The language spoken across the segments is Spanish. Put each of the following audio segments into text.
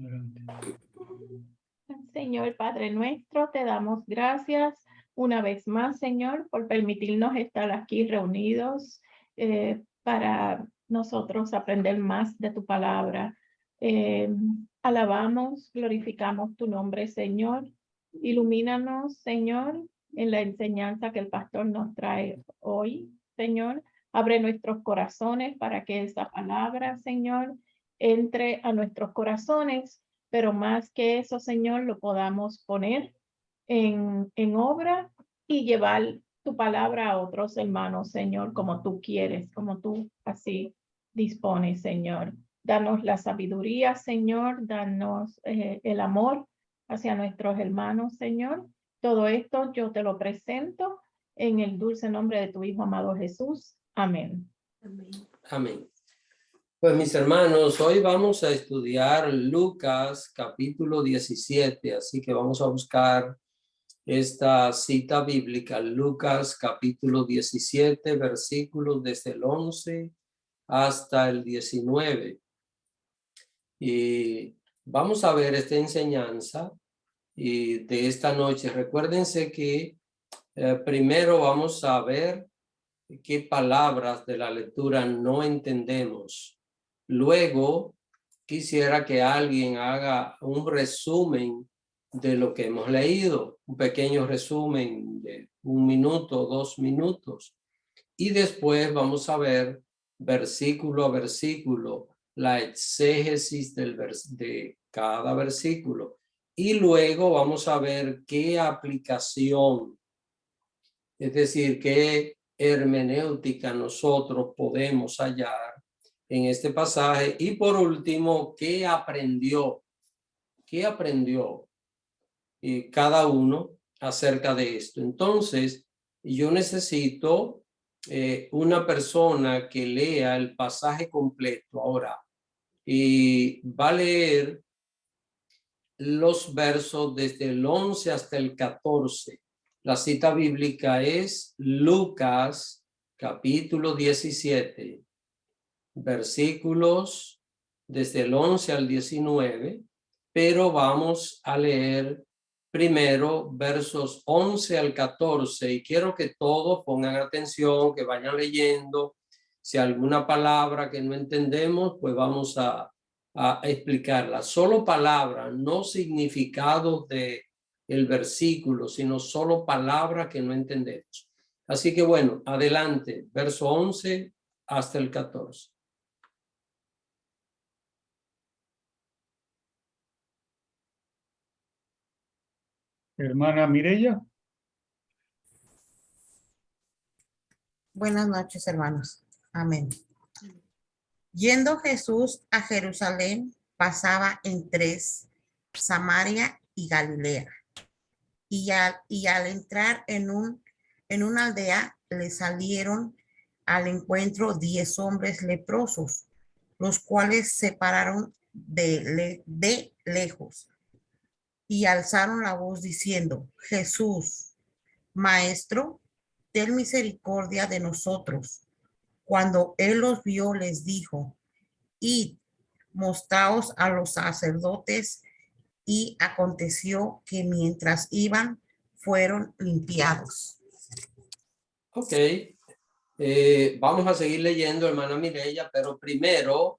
Adelante. Señor Padre nuestro, te damos gracias una vez más, Señor, por permitirnos estar aquí reunidos para nosotros aprender más de tu palabra. Alabamos, glorificamos tu nombre, Señor. Ilumínanos, Señor, en la enseñanza que el pastor nos trae hoy, Señor. Abre nuestros corazones para que esa palabra, Señor, entre a nuestros corazones, pero más que eso, Señor, lo podamos poner en obra y llevar tu palabra a otros hermanos, Señor, como tú quieres, como tú así dispones, Señor. Danos la sabiduría, Señor, danos el amor hacia nuestros hermanos, Señor. Todo esto yo te lo presento en el dulce nombre de tu Hijo amado Jesús. Amén. Amén. Amén. Pues mis hermanos, hoy vamos a estudiar Lucas capítulo 17, así que vamos a buscar esta cita bíblica, Lucas capítulo 17, versículos desde el 11 hasta el 19. Y vamos a ver esta enseñanza y de esta noche. Recuérdense que primero vamos a ver qué palabras de la lectura no entendemos. Luego, quisiera que alguien haga un resumen de lo que hemos leído, un pequeño resumen de 1 minuto, 2 minutos. Y después vamos a ver versículo a versículo la exégesis de cada versículo. Y luego vamos a ver qué aplicación, es decir, qué hermenéutica nosotros podemos hallar en este pasaje. Y por último, ¿qué aprendió? ¿Qué aprendió cada uno acerca de esto? Entonces, yo necesito una persona que lea el pasaje completo ahora y va a leer los versos desde el 11 hasta el 14. La cita bíblica es Lucas capítulo 17, versículos desde el 11 al 19, pero vamos a leer primero versos 11 al 14 y quiero que todos pongan atención, que vayan leyendo. Si hay alguna palabra que no entendemos, pues vamos a explicarla. Solo palabra, no significado de el versículo, sino solo palabra que no entendemos. Así que bueno, adelante, verso 11 hasta el 14. Hermana Mireya. Buenas noches, hermanos. Amén. Yendo Jesús a Jerusalén, pasaba entre Samaria y Galilea. Y al entrar en una aldea, le salieron al encuentro 10 hombres leprosos, los cuales se pararon de lejos y alzaron la voz diciendo: Jesús, Maestro, ten misericordia de nosotros. Cuando él los vio, les dijo: Id, mostraos a los sacerdotes. Y aconteció que mientras iban, fueron limpiados. Ok, vamos a seguir leyendo, hermana Mireya, pero primero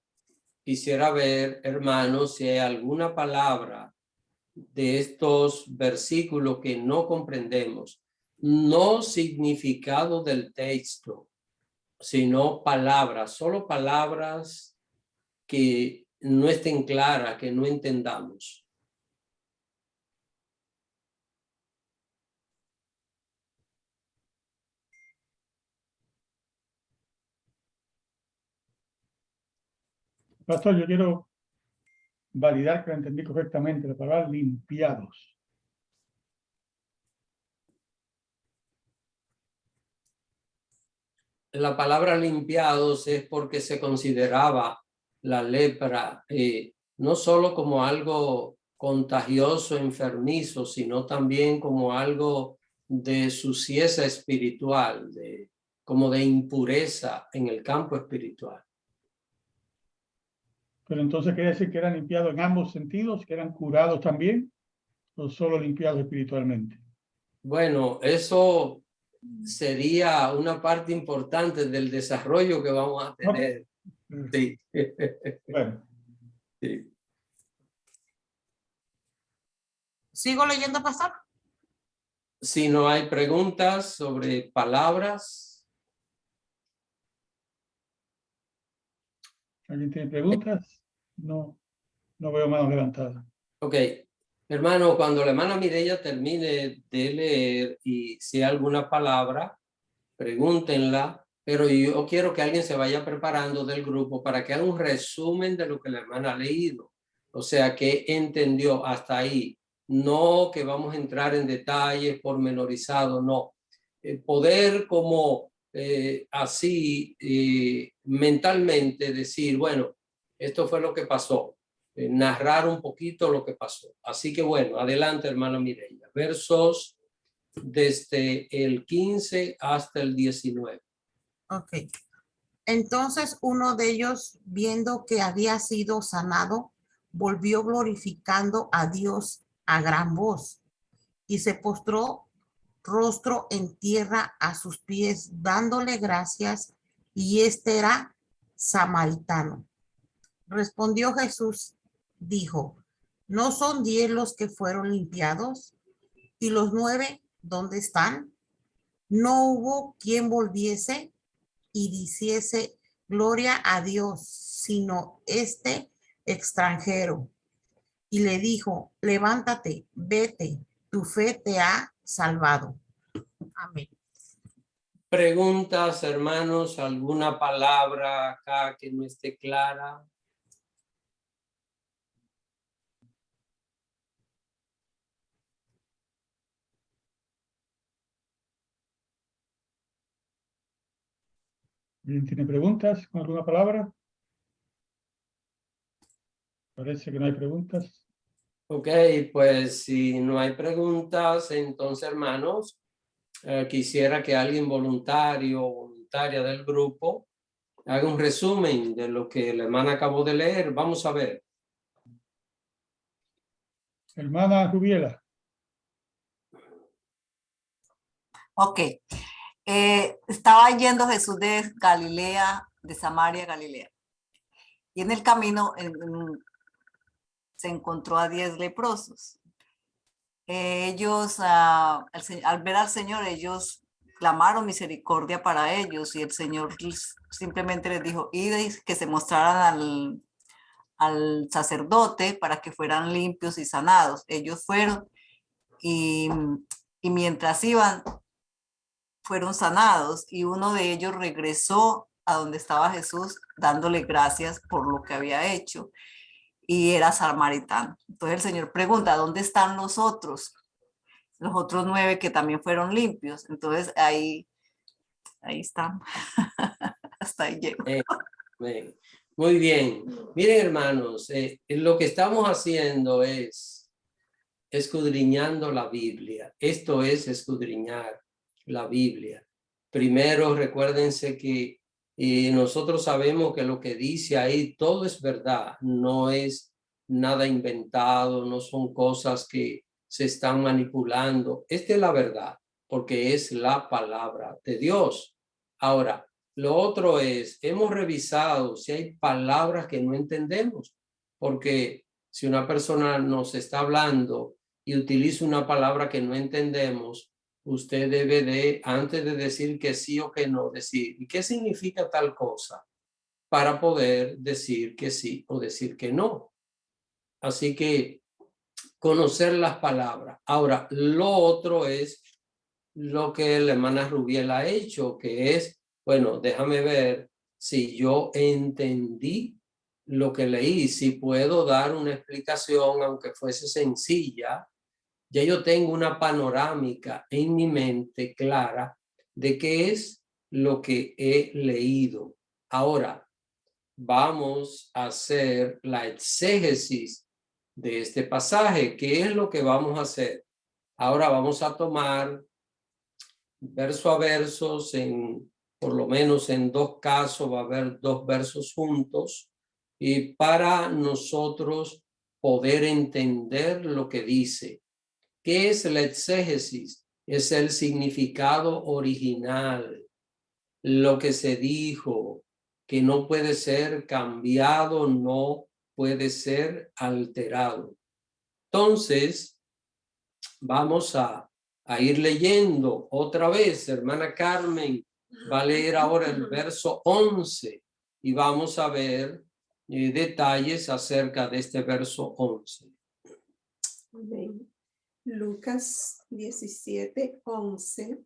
quisiera ver, hermanos, si hay alguna palabra de estos versículos que no comprendemos. No significado del texto, sino palabras, solo palabras que no estén claras, que no entendamos. Pastor, yo quiero validar que lo entendí correctamente, la palabra limpiados. La palabra limpiados es porque se consideraba la lepra no solo como algo contagioso, enfermizo, sino también como algo de suciedad espiritual, como de impureza en el campo espiritual. Pero entonces quiere decir que eran limpiados en ambos sentidos, que eran curados también, o solo limpiados espiritualmente. Bueno, eso sería una parte importante del desarrollo que vamos a tener. Sí. Bueno, Sí. ¿Sigo leyendo, pastor? Si no hay preguntas sobre palabras, ¿alguien tiene preguntas? No, no veo manos levantadas. ok. Hermano, cuando la hermana Mireya termine de leer y si hay alguna palabra, pregúntenla, pero yo quiero que alguien se vaya preparando del grupo para que haga un resumen de lo que la hermana ha leído. O sea, que entendió hasta ahí. No que vamos a entrar en detalles pormenorizados, no. Poder como así mentalmente decir, bueno, esto fue lo que pasó. Narrar un poquito lo que pasó. Así que bueno, adelante, hermana Mireya. Versos desde el 15 hasta el 19. Ok. Entonces uno de ellos, viendo que había sido sanado, volvió glorificando a Dios a gran voz y se postró rostro en tierra a sus pies, dándole gracias, y este era samaritano. Respondió Jesús, dijo, ¿no son 10 los que fueron limpiados? ¿Y los 9 dónde están? No hubo quien volviese y diciese gloria a Dios, sino este extranjero. Y le dijo, levántate, vete, tu fe te ha salvado. Amén. Preguntas, hermanos, alguna palabra acá que no esté clara. ¿Alguien tiene preguntas con alguna palabra? Parece que no hay preguntas. Ok, pues si no hay preguntas, entonces, hermanos, quisiera que alguien voluntario o voluntaria del grupo haga un resumen de lo que la hermana acabó de leer. Vamos a ver. Hermana Rubiela. Ok. Estaba yendo Jesús de Galilea, de Samaria a Galilea. Y en el camino se encontró a 10 leprosos. Ellos, al ver al Señor, ellos clamaron misericordia para ellos y el Señor simplemente les dijo, id y que se mostraran al sacerdote para que fueran limpios y sanados. Ellos fueron y mientras iban, fueron sanados y uno de ellos regresó a donde estaba Jesús dándole gracias por lo que había hecho y era samaritano. Entonces el Señor pregunta, ¿dónde están los otros 9 que también fueron limpios? Entonces ahí están. Hasta ahí llego. Muy bien. Miren, hermanos, lo que estamos haciendo es escudriñando la Biblia. Esto es escudriñar la Biblia. Primero, recuérdense que nosotros sabemos que lo que dice ahí todo es verdad, no es nada inventado, no son cosas que se están manipulando. Esta es la verdad, porque es la palabra de Dios. Ahora, lo otro es, hemos revisado si hay palabras que no entendemos, porque si una persona nos está hablando y utiliza una palabra que no entendemos, usted debe de, antes de decir que sí o que no, decir, ¿y qué significa tal cosa? Para poder decir que sí o decir que no. Así que conocer las palabras. Ahora, lo otro es lo que la hermana Rubiela ha hecho, que es, bueno, déjame ver si yo entendí lo que leí, si puedo dar una explicación, aunque fuese sencilla. Ya yo tengo una panorámica en mi mente clara de qué es lo que he leído. Ahora, vamos a hacer la exégesis de este pasaje. ¿Qué es lo que vamos a hacer? Ahora vamos a tomar verso a versos, por lo menos en 2 casos va a haber 2 versos juntos. y para nosotros poder entender lo que dice. ¿Qué es la exégesis? Es el significado original, lo que se dijo, que no puede ser cambiado, no puede ser alterado. Entonces, vamos a ir leyendo otra vez. Hermana Carmen va a leer ahora el verso 11 y vamos a ver detalles acerca de este verso 11. Amén. Lucas 17:11.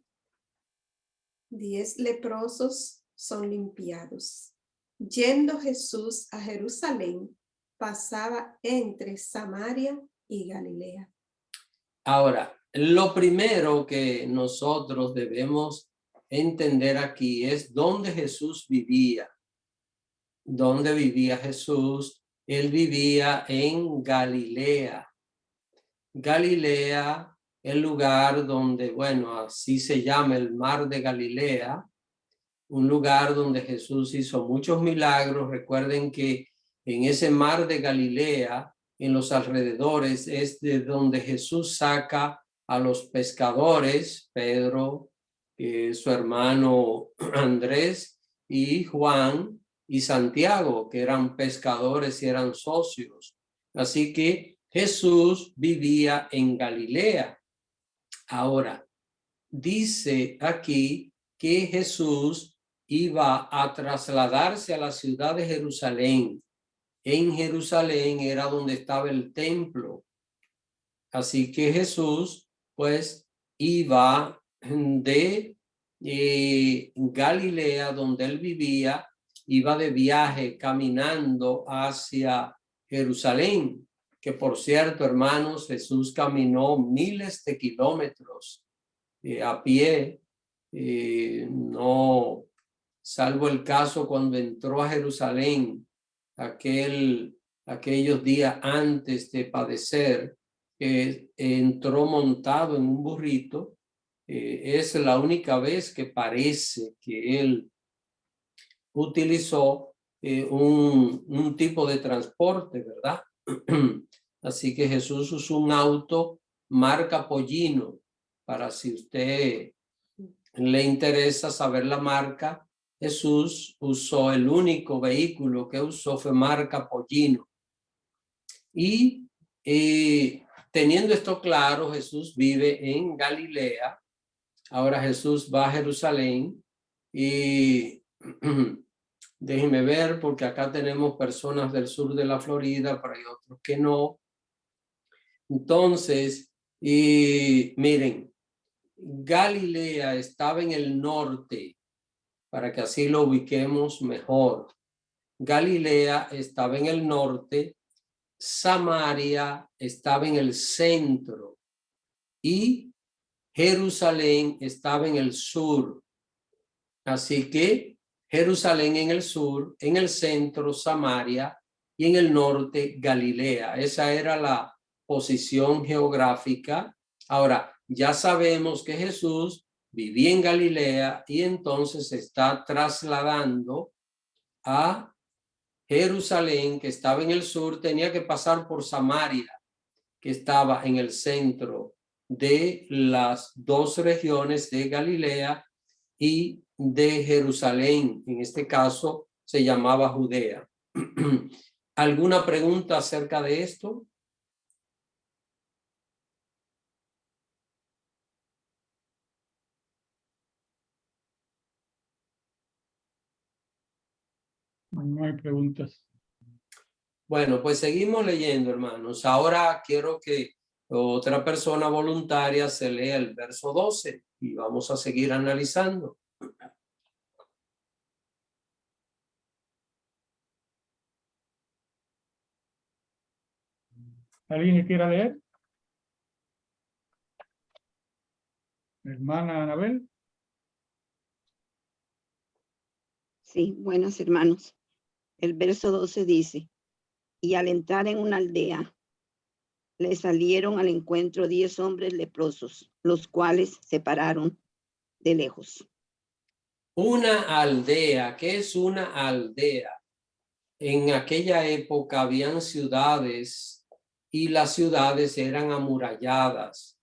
10 leprosos son limpiados. Yendo Jesús a Jerusalén, pasaba entre Samaria y Galilea. Ahora, lo primero que nosotros debemos entender aquí es dónde Jesús vivía. ¿Dónde vivía Jesús? Él vivía en Galilea. Galilea, el lugar donde, bueno, así se llama el mar de Galilea, un lugar donde Jesús hizo muchos milagros. Recuerden que en ese mar de Galilea, en los alrededores, es de donde Jesús saca a los pescadores, Pedro, su hermano Andrés y Juan y Santiago, que eran pescadores y eran socios. Así que Jesús vivía en Galilea. Ahora, dice aquí que Jesús iba a trasladarse a la ciudad de Jerusalén. En Jerusalén era donde estaba el templo. Así que Jesús, pues, iba de Galilea, donde él vivía, iba de viaje caminando hacia Jerusalén, que por cierto, hermanos, Jesús caminó miles de kilómetros a pie, no, salvo el caso cuando entró a Jerusalén aquellos días antes de padecer, entró montado en un burrito. Es la única vez que parece que él utilizó un tipo de transporte, ¿verdad? Así que Jesús usó un auto marca Pollino. Para si usted le interesa saber la marca, Jesús usó el único vehículo que usó fue marca Pollino. Y teniendo esto claro, Jesús vive en Galilea. Ahora Jesús va a Jerusalén y déjenme ver, porque acá tenemos personas del sur de la Florida, pero hay otros que no. Entonces, miren, Galilea estaba en el norte, para que así lo ubiquemos mejor. Galilea estaba en el norte, Samaria estaba en el centro y Jerusalén estaba en el sur. Así que Jerusalén en el sur, en el centro Samaria y en el norte Galilea. Esa era la posición geográfica. Ahora, ya sabemos que Jesús vivía en Galilea y entonces se está trasladando a Jerusalén, que estaba en el sur. Tenía que pasar por Samaria, que estaba en el centro de las dos regiones de Galilea y de Jerusalén. En este caso se llamaba Judea. ¿Alguna pregunta acerca de esto? No hay preguntas. Bueno, pues seguimos leyendo, hermanos. Ahora quiero que otra persona voluntaria se lea el verso 12 y vamos a seguir analizando. ¿Alguien que quiera leer? Hermana Anabel. Sí, buenos hermanos. El verso 12 dice, y al entrar en una aldea, le salieron al encuentro 10 hombres leprosos, los cuales se pararon de lejos. Una aldea. ¿Qué es una aldea? en aquella época habían ciudades y las ciudades eran amuralladas.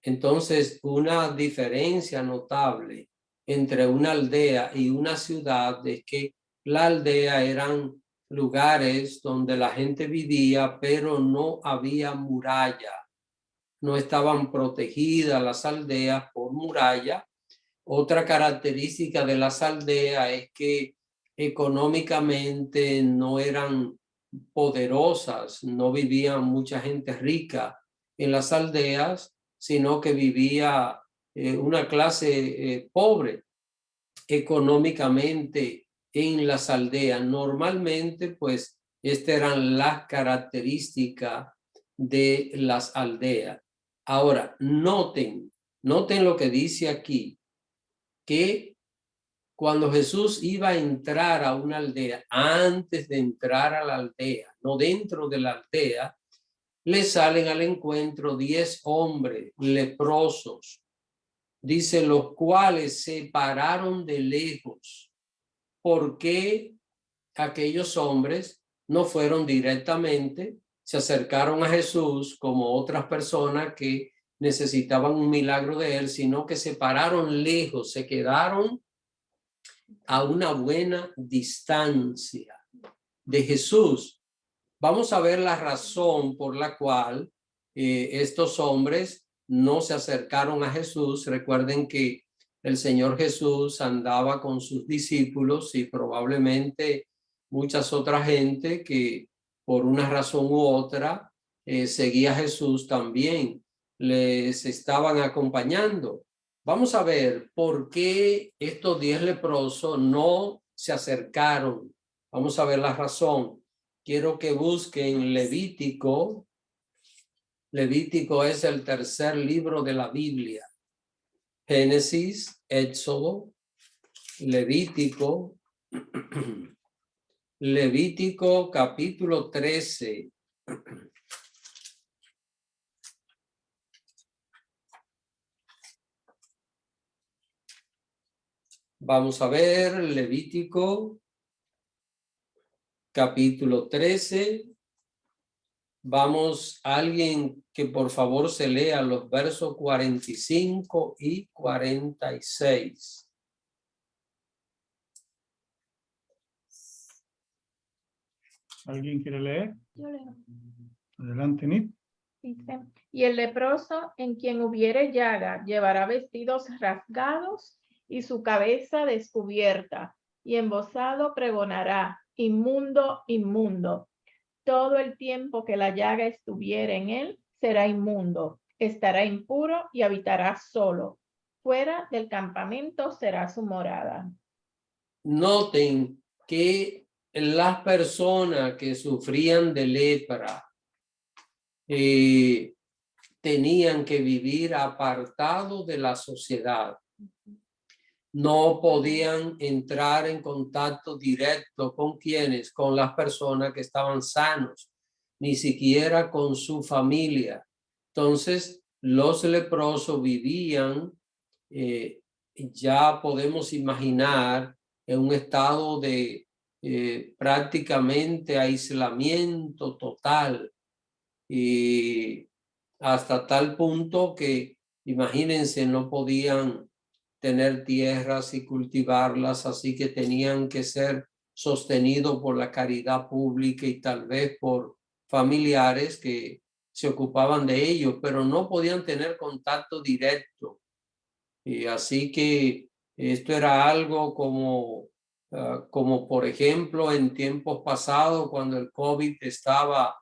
Entonces, una diferencia notable entre una aldea y una ciudad es que la aldea eran lugares donde la gente vivía, pero no había muralla. No estaban protegidas las aldeas por muralla. Otra característica de las aldeas es que económicamente no eran poderosas, no vivía mucha gente rica en las aldeas, sino que vivía una clase pobre económicamente en las aldeas. Normalmente, pues, estas eran las características de las aldeas. Ahora, noten lo que dice aquí, que cuando Jesús iba a entrar a una aldea, antes de entrar a la aldea, no dentro de la aldea, le salen al encuentro 10 hombres leprosos, dice, los cuales se pararon de lejos. ¿Por qué aquellos hombres no fueron directamente, se acercaron a Jesús como otras personas que necesitaban un milagro de él, sino que se pararon lejos, se quedaron a una buena distancia de Jesús? Vamos a ver la razón por la cual estos hombres no se acercaron a Jesús. Recuerden que el Señor Jesús andaba con sus discípulos y probablemente muchas otras gente que por una razón u otra seguía a Jesús también les estaban acompañando. Vamos a ver por qué estos 10 leprosos no se acercaron. Vamos a ver la razón. Quiero que busquen Levítico. Levítico es el tercer libro de la Biblia. Génesis, Éxodo, Levítico. Levítico capítulo 13. Vamos a ver Levítico capítulo 13. Vamos, alguien que por favor se lea los versos 45 y 46. ¿Alguien quiere leer? Yo leo. Adelante, Nit. Dice, y el leproso en quien hubiere llaga llevará vestidos rasgados y su cabeza descubierta, y embozado pregonará, inmundo, inmundo. Todo el tiempo que la llaga estuviere en él, será inmundo, estará impuro y habitará solo. Fuera del campamento será su morada. Noten que las personas que sufrían de lepra tenían que vivir apartados de la sociedad. No podían entrar en contacto directo con quienes, con las personas que estaban sanos, ni siquiera con su familia. Entonces, los leprosos vivían, ya podemos imaginar, en un estado de prácticamente aislamiento total, y hasta tal punto que, imagínense, no podían tener tierras y cultivarlas, así que tenían que ser sostenidos por la caridad pública y tal vez por familiares que se ocupaban de ellos, pero no podían tener contacto directo. Y así que esto era algo como por ejemplo en tiempos pasados cuando el COVID estaba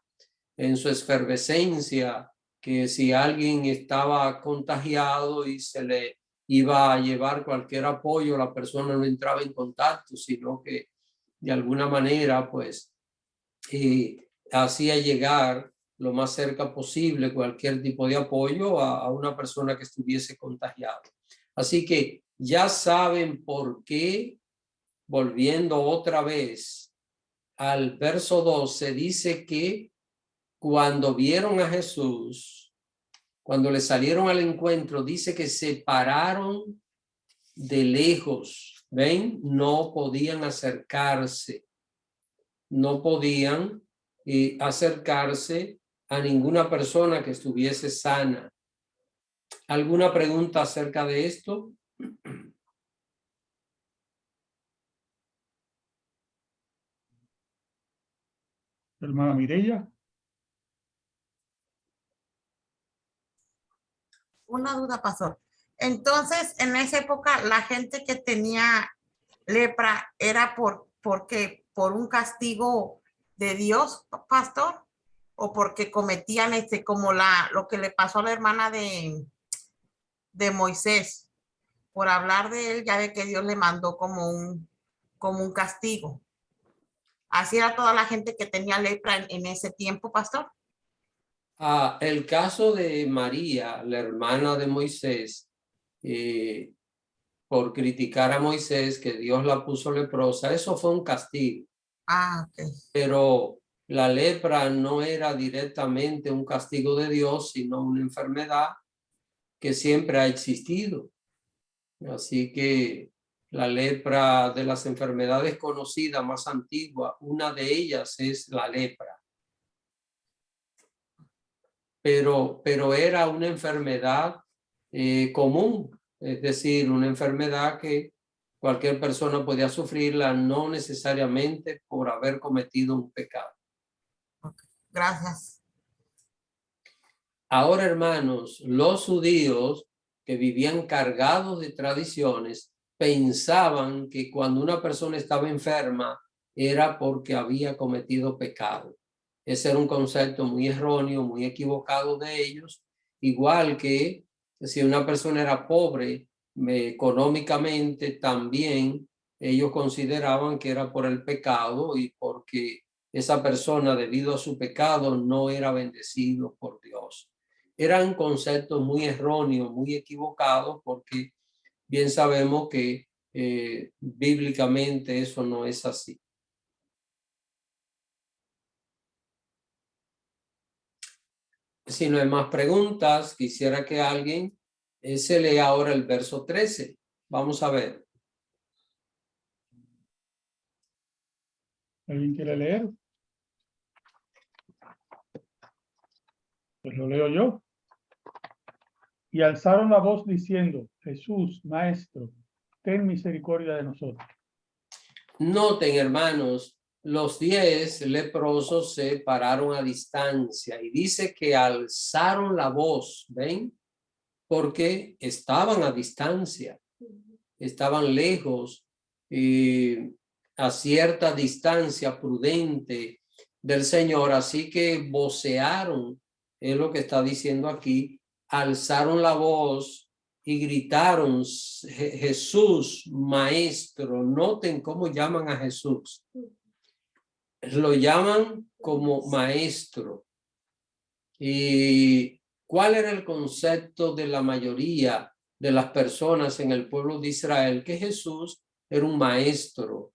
en su efervescencia, que si alguien estaba contagiado y se le iba a llevar cualquier apoyo, la persona no entraba en contacto, sino que de alguna manera pues hacía llegar lo más cerca posible cualquier tipo de apoyo a una persona que estuviese contagiada. Así que ya saben por qué, volviendo otra vez al verso 12, dice que cuando vieron a Jesús, cuando le salieron al encuentro, dice que se pararon de lejos. ¿Ven? No podían acercarse. no podían acercarse a ninguna persona que estuviese sana. ¿Alguna pregunta acerca de esto? Hermana Mireya. Una duda, pastor. Entonces, en esa época, la gente que tenía lepra era porque por un castigo de Dios, pastor, o porque cometían como lo que le pasó a la hermana de Moisés. Por hablar de él, ya ve que Dios le mandó como un castigo. Así era toda la gente que tenía lepra en ese tiempo, pastor. El caso de María, la hermana de Moisés, por criticar a Moisés, que Dios la puso leprosa, eso fue un castigo. Ok. Pero la lepra no era directamente un castigo de Dios, sino una enfermedad que siempre ha existido. Así que la lepra, de las enfermedades conocidas más antiguas, una de ellas es la lepra. Pero era una enfermedad común, es decir, una enfermedad que cualquier persona podía sufrirla, no necesariamente por haber cometido un pecado. Gracias. Ahora, hermanos, los judíos que vivían cargados de tradiciones pensaban que cuando una persona estaba enferma era porque había cometido pecado. Ese era un concepto muy erróneo, muy equivocado de ellos, igual que si una persona era pobre económicamente, también ellos consideraban que era por el pecado y porque esa persona, debido a su pecado, no era bendecido por Dios. Eran conceptos muy erróneos, muy equivocados, porque bien sabemos que bíblicamente eso no es así. Si no hay más preguntas, quisiera que alguien se lea ahora el verso 13. Vamos a ver. ¿Alguien quiere leer? Pues lo leo yo. Y alzaron la voz diciendo: Jesús, Maestro, ten misericordia de nosotros. Noten, hermanos, los 10 leprosos se pararon a distancia y dice que alzaron la voz, ¿ven? Porque estaban a distancia, estaban lejos, a cierta distancia prudente del Señor, así que vocearon, es lo que está diciendo aquí, alzaron la voz y gritaron: Jesús, Maestro. Noten cómo llaman a Jesús. Lo llaman como Maestro. ¿Y cuál era el concepto de la mayoría de las personas en el pueblo de Israel? Que Jesús era un maestro,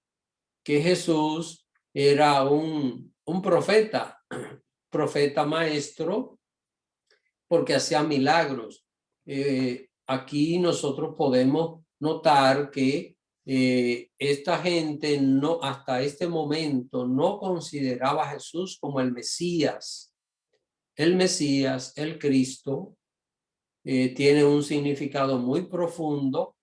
que Jesús era un profeta, profeta maestro, porque hacía milagros. Aquí nosotros podemos notar que esta gente no, hasta este momento, no consideraba a Jesús como el Mesías. El Mesías, el Cristo, tiene un significado muy profundo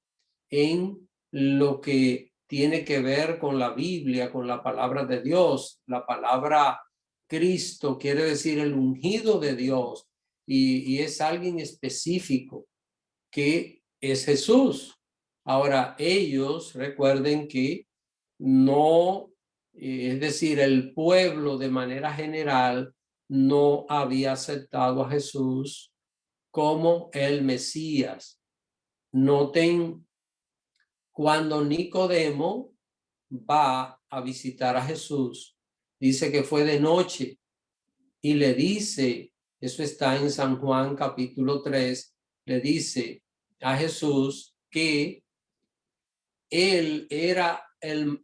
en lo que tiene que ver con la Biblia, con la palabra de Dios. La palabra Cristo quiere decir el ungido de Dios, y es alguien específico que es Jesús. Ahora, ellos recuerden que no, es decir, el pueblo de manera general no había aceptado a Jesús como el Mesías. Noten cuando Nicodemo va a visitar a Jesús, dice que fue de noche y le dice, eso está en San Juan capítulo 3, le dice a Jesús que él era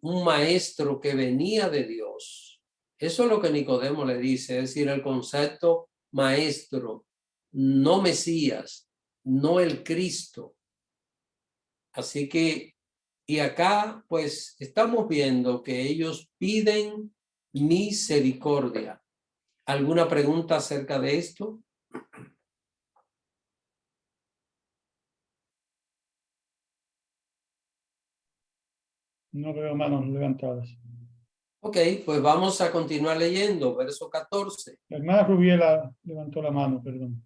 un maestro que venía de Dios. Eso es lo que Nicodemo le dice, es decir, el concepto maestro, no Mesías, no el Cristo. Así que, y acá pues estamos viendo que ellos piden misericordia. ¿Alguna pregunta acerca de esto? No veo manos levantadas. Ok, pues vamos a continuar leyendo, verso 14. La hermana Rubiela levantó la mano, perdón.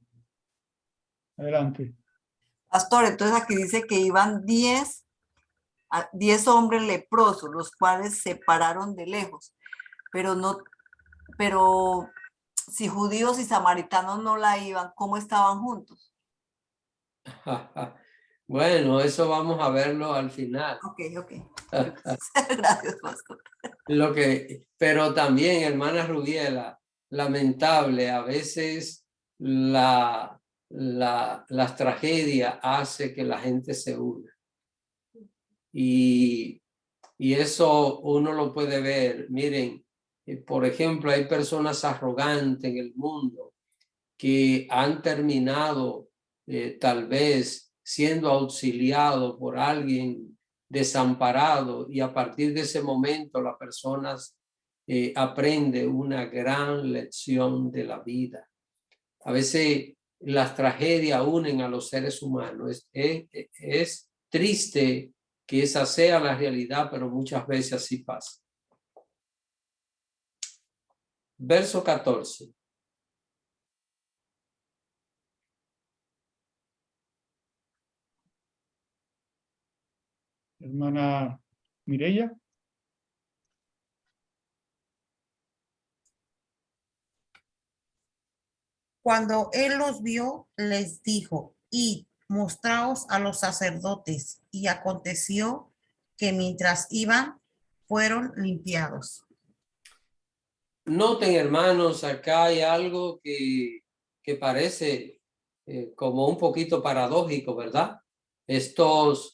Adelante. Pastor, entonces aquí dice que iban 10 hombres leprosos, los cuales se pararon de lejos, pero si judíos y samaritanos no la iban, ¿cómo estaban juntos? Bueno, eso vamos a verlo al final. Ok. Gracias, pastor. Pero también, hermana Rubiela, lamentable, a veces la tragedia hace que la gente se una. Y eso uno lo puede ver. Miren, por ejemplo, hay personas arrogantes en el mundo que han terminado tal vez siendo auxiliado por alguien desamparado, y a partir de ese momento las personas aprenden una gran lección de la vida. A veces las tragedias unen a los seres humanos. Es triste que esa sea la realidad, pero muchas veces así pasa. Verso 14. Hermana Mireya. Cuando él los vio, les dijo: id, mostraos a los sacerdotes. Y aconteció que mientras iban, fueron limpiados. Noten, hermanos, acá hay algo que parece como un poquito paradójico, ¿verdad? Estos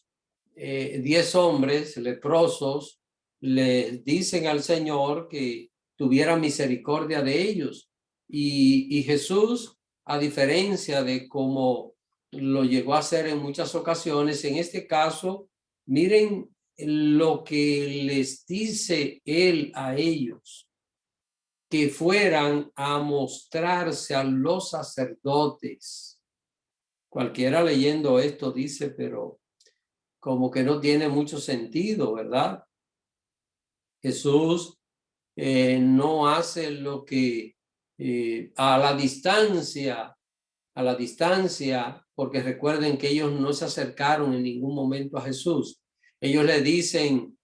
10 hombres leprosos les dicen al Señor que tuviera misericordia de ellos. Y Jesús, a diferencia de cómo lo llegó a hacer en muchas ocasiones, en este caso, miren lo que les dice él a ellos: que fueran a mostrarse a los sacerdotes. Cualquiera leyendo esto dice, pero como que no tiene mucho sentido, ¿verdad? Jesús no hace lo que a la distancia, porque recuerden que ellos no se acercaron en ningún momento a Jesús. Ellos le dicen,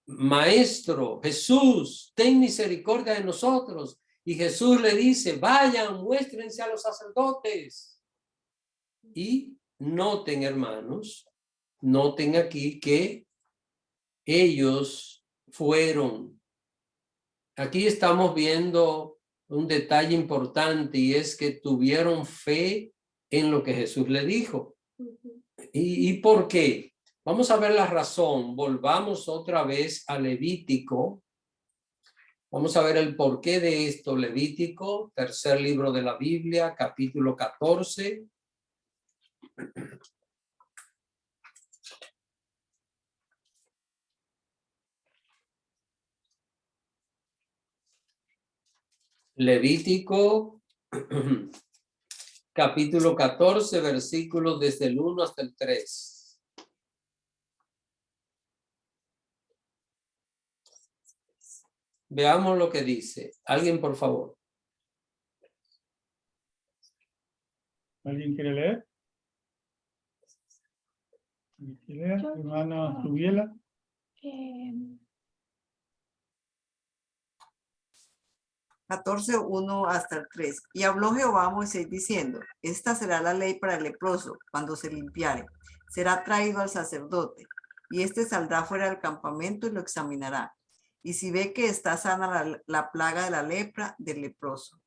Maestro, Jesús, ten misericordia de nosotros. Y Jesús le dice, vayan, muéstrense a los sacerdotes. Y noten, hermanos, noten aquí que ellos fueron. Aquí estamos viendo un detalle importante, y es que tuvieron fe en lo que Jesús le dijo. ¿Y por qué? Vamos a ver la razón. Volvamos otra vez a Levítico. Vamos a ver el porqué de esto. Levítico, tercer libro de la Biblia, capítulo 14. Levítico, capítulo 14, versículos desde el 1 hasta el 3. Veamos lo que dice. Alguien, por favor. ¿Alguien quiere leer? ¿Alguien quiere leer? Hermana Rubiela. 14:1 hasta el 3. Y habló Jehová a Moisés diciendo: esta será la ley para el leproso cuando se limpiare. Será traído al sacerdote, y éste saldrá fuera del campamento y lo examinará. Y si ve que está sana la plaga de la lepra del leproso.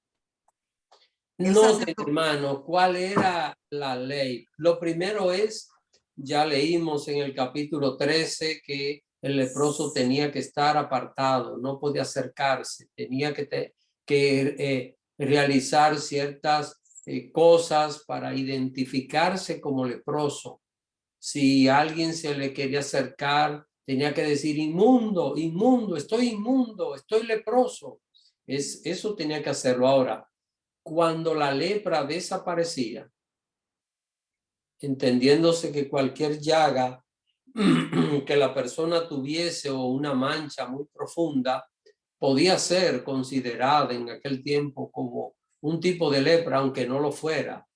No, hermano, ¿cuál era la ley? Lo primero es, ya leímos en el capítulo 13 que el leproso tenía que estar apartado, no podía acercarse, tenía que realizar ciertas cosas para identificarse como leproso. Si alguien se le quería acercar, tenía que decir inmundo, inmundo, estoy leproso. Eso tenía que hacerlo. Ahora, cuando la lepra desaparecía, entendiéndose que cualquier llaga que la persona tuviese o una mancha muy profunda podía ser considerada en aquel tiempo como un tipo de lepra, aunque no lo fuera.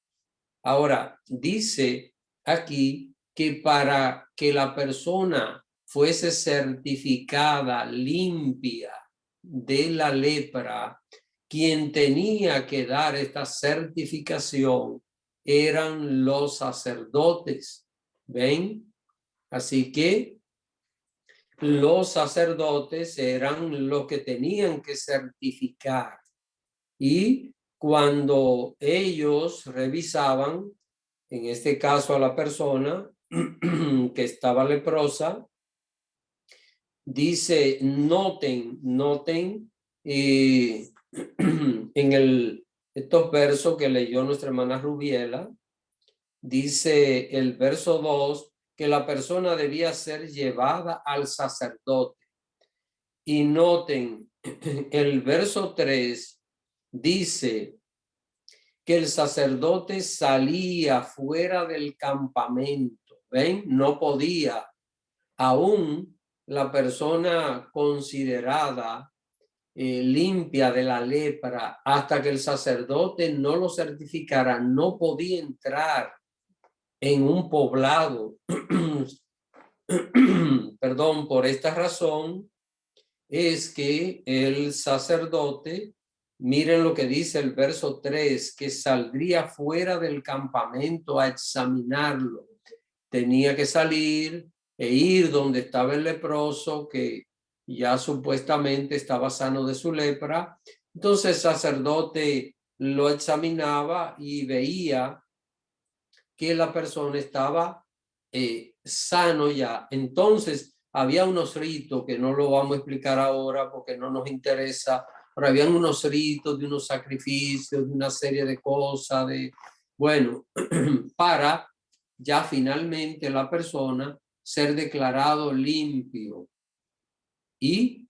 Ahora, dice aquí que para que la persona fuese certificada limpia de la lepra, quien tenía que dar esta certificación eran los sacerdotes. ¿Ven? Así que los sacerdotes eran los que tenían que certificar. Y cuando ellos revisaban, en este caso a la persona que estaba leprosa, dice, noten en estos versos que leyó nuestra hermana Rubiela, dice el verso 2, que la persona debía ser llevada al sacerdote. Y noten, el verso 3 dice que el sacerdote salía fuera del campamento. ¿Ven? No podía. Aún la persona considerada limpia de la lepra, hasta que el sacerdote no lo certificara, no podía entrar en un poblado. Perdón, por esta razón es que el sacerdote, miren lo que dice el verso 3, que saldría fuera del campamento a examinarlo. Tenía que salir e ir donde estaba el leproso, que ya supuestamente estaba sano de su lepra. Entonces el sacerdote lo examinaba y veía que la persona estaba sano ya. Entonces había unos ritos que no lo vamos a explicar ahora porque no nos interesa, pero habían unos ritos de unos sacrificios, de una serie de cosas, bueno, para ya finalmente la persona ser declarado limpio. Y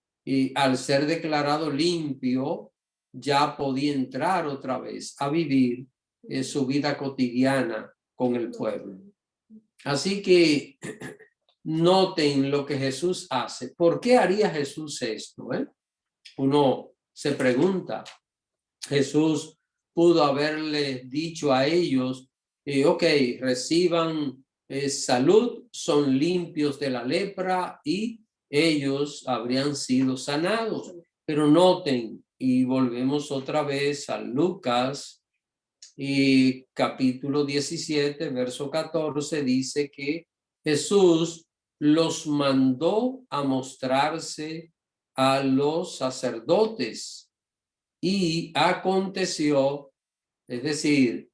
al ser declarado limpio, ya podía entrar otra vez a vivir su vida cotidiana con el pueblo. Así que noten lo que Jesús hace. ¿Por qué haría Jesús esto? Uno se pregunta. Jesús pudo haberle dicho a ellos, ok, reciban salud, son limpios de la lepra y ellos habrían sido sanados. Pero noten, y volvemos otra vez a Lucas, y capítulo 17, verso 14, dice que Jesús los mandó a mostrarse a los sacerdotes. Y aconteció, es decir,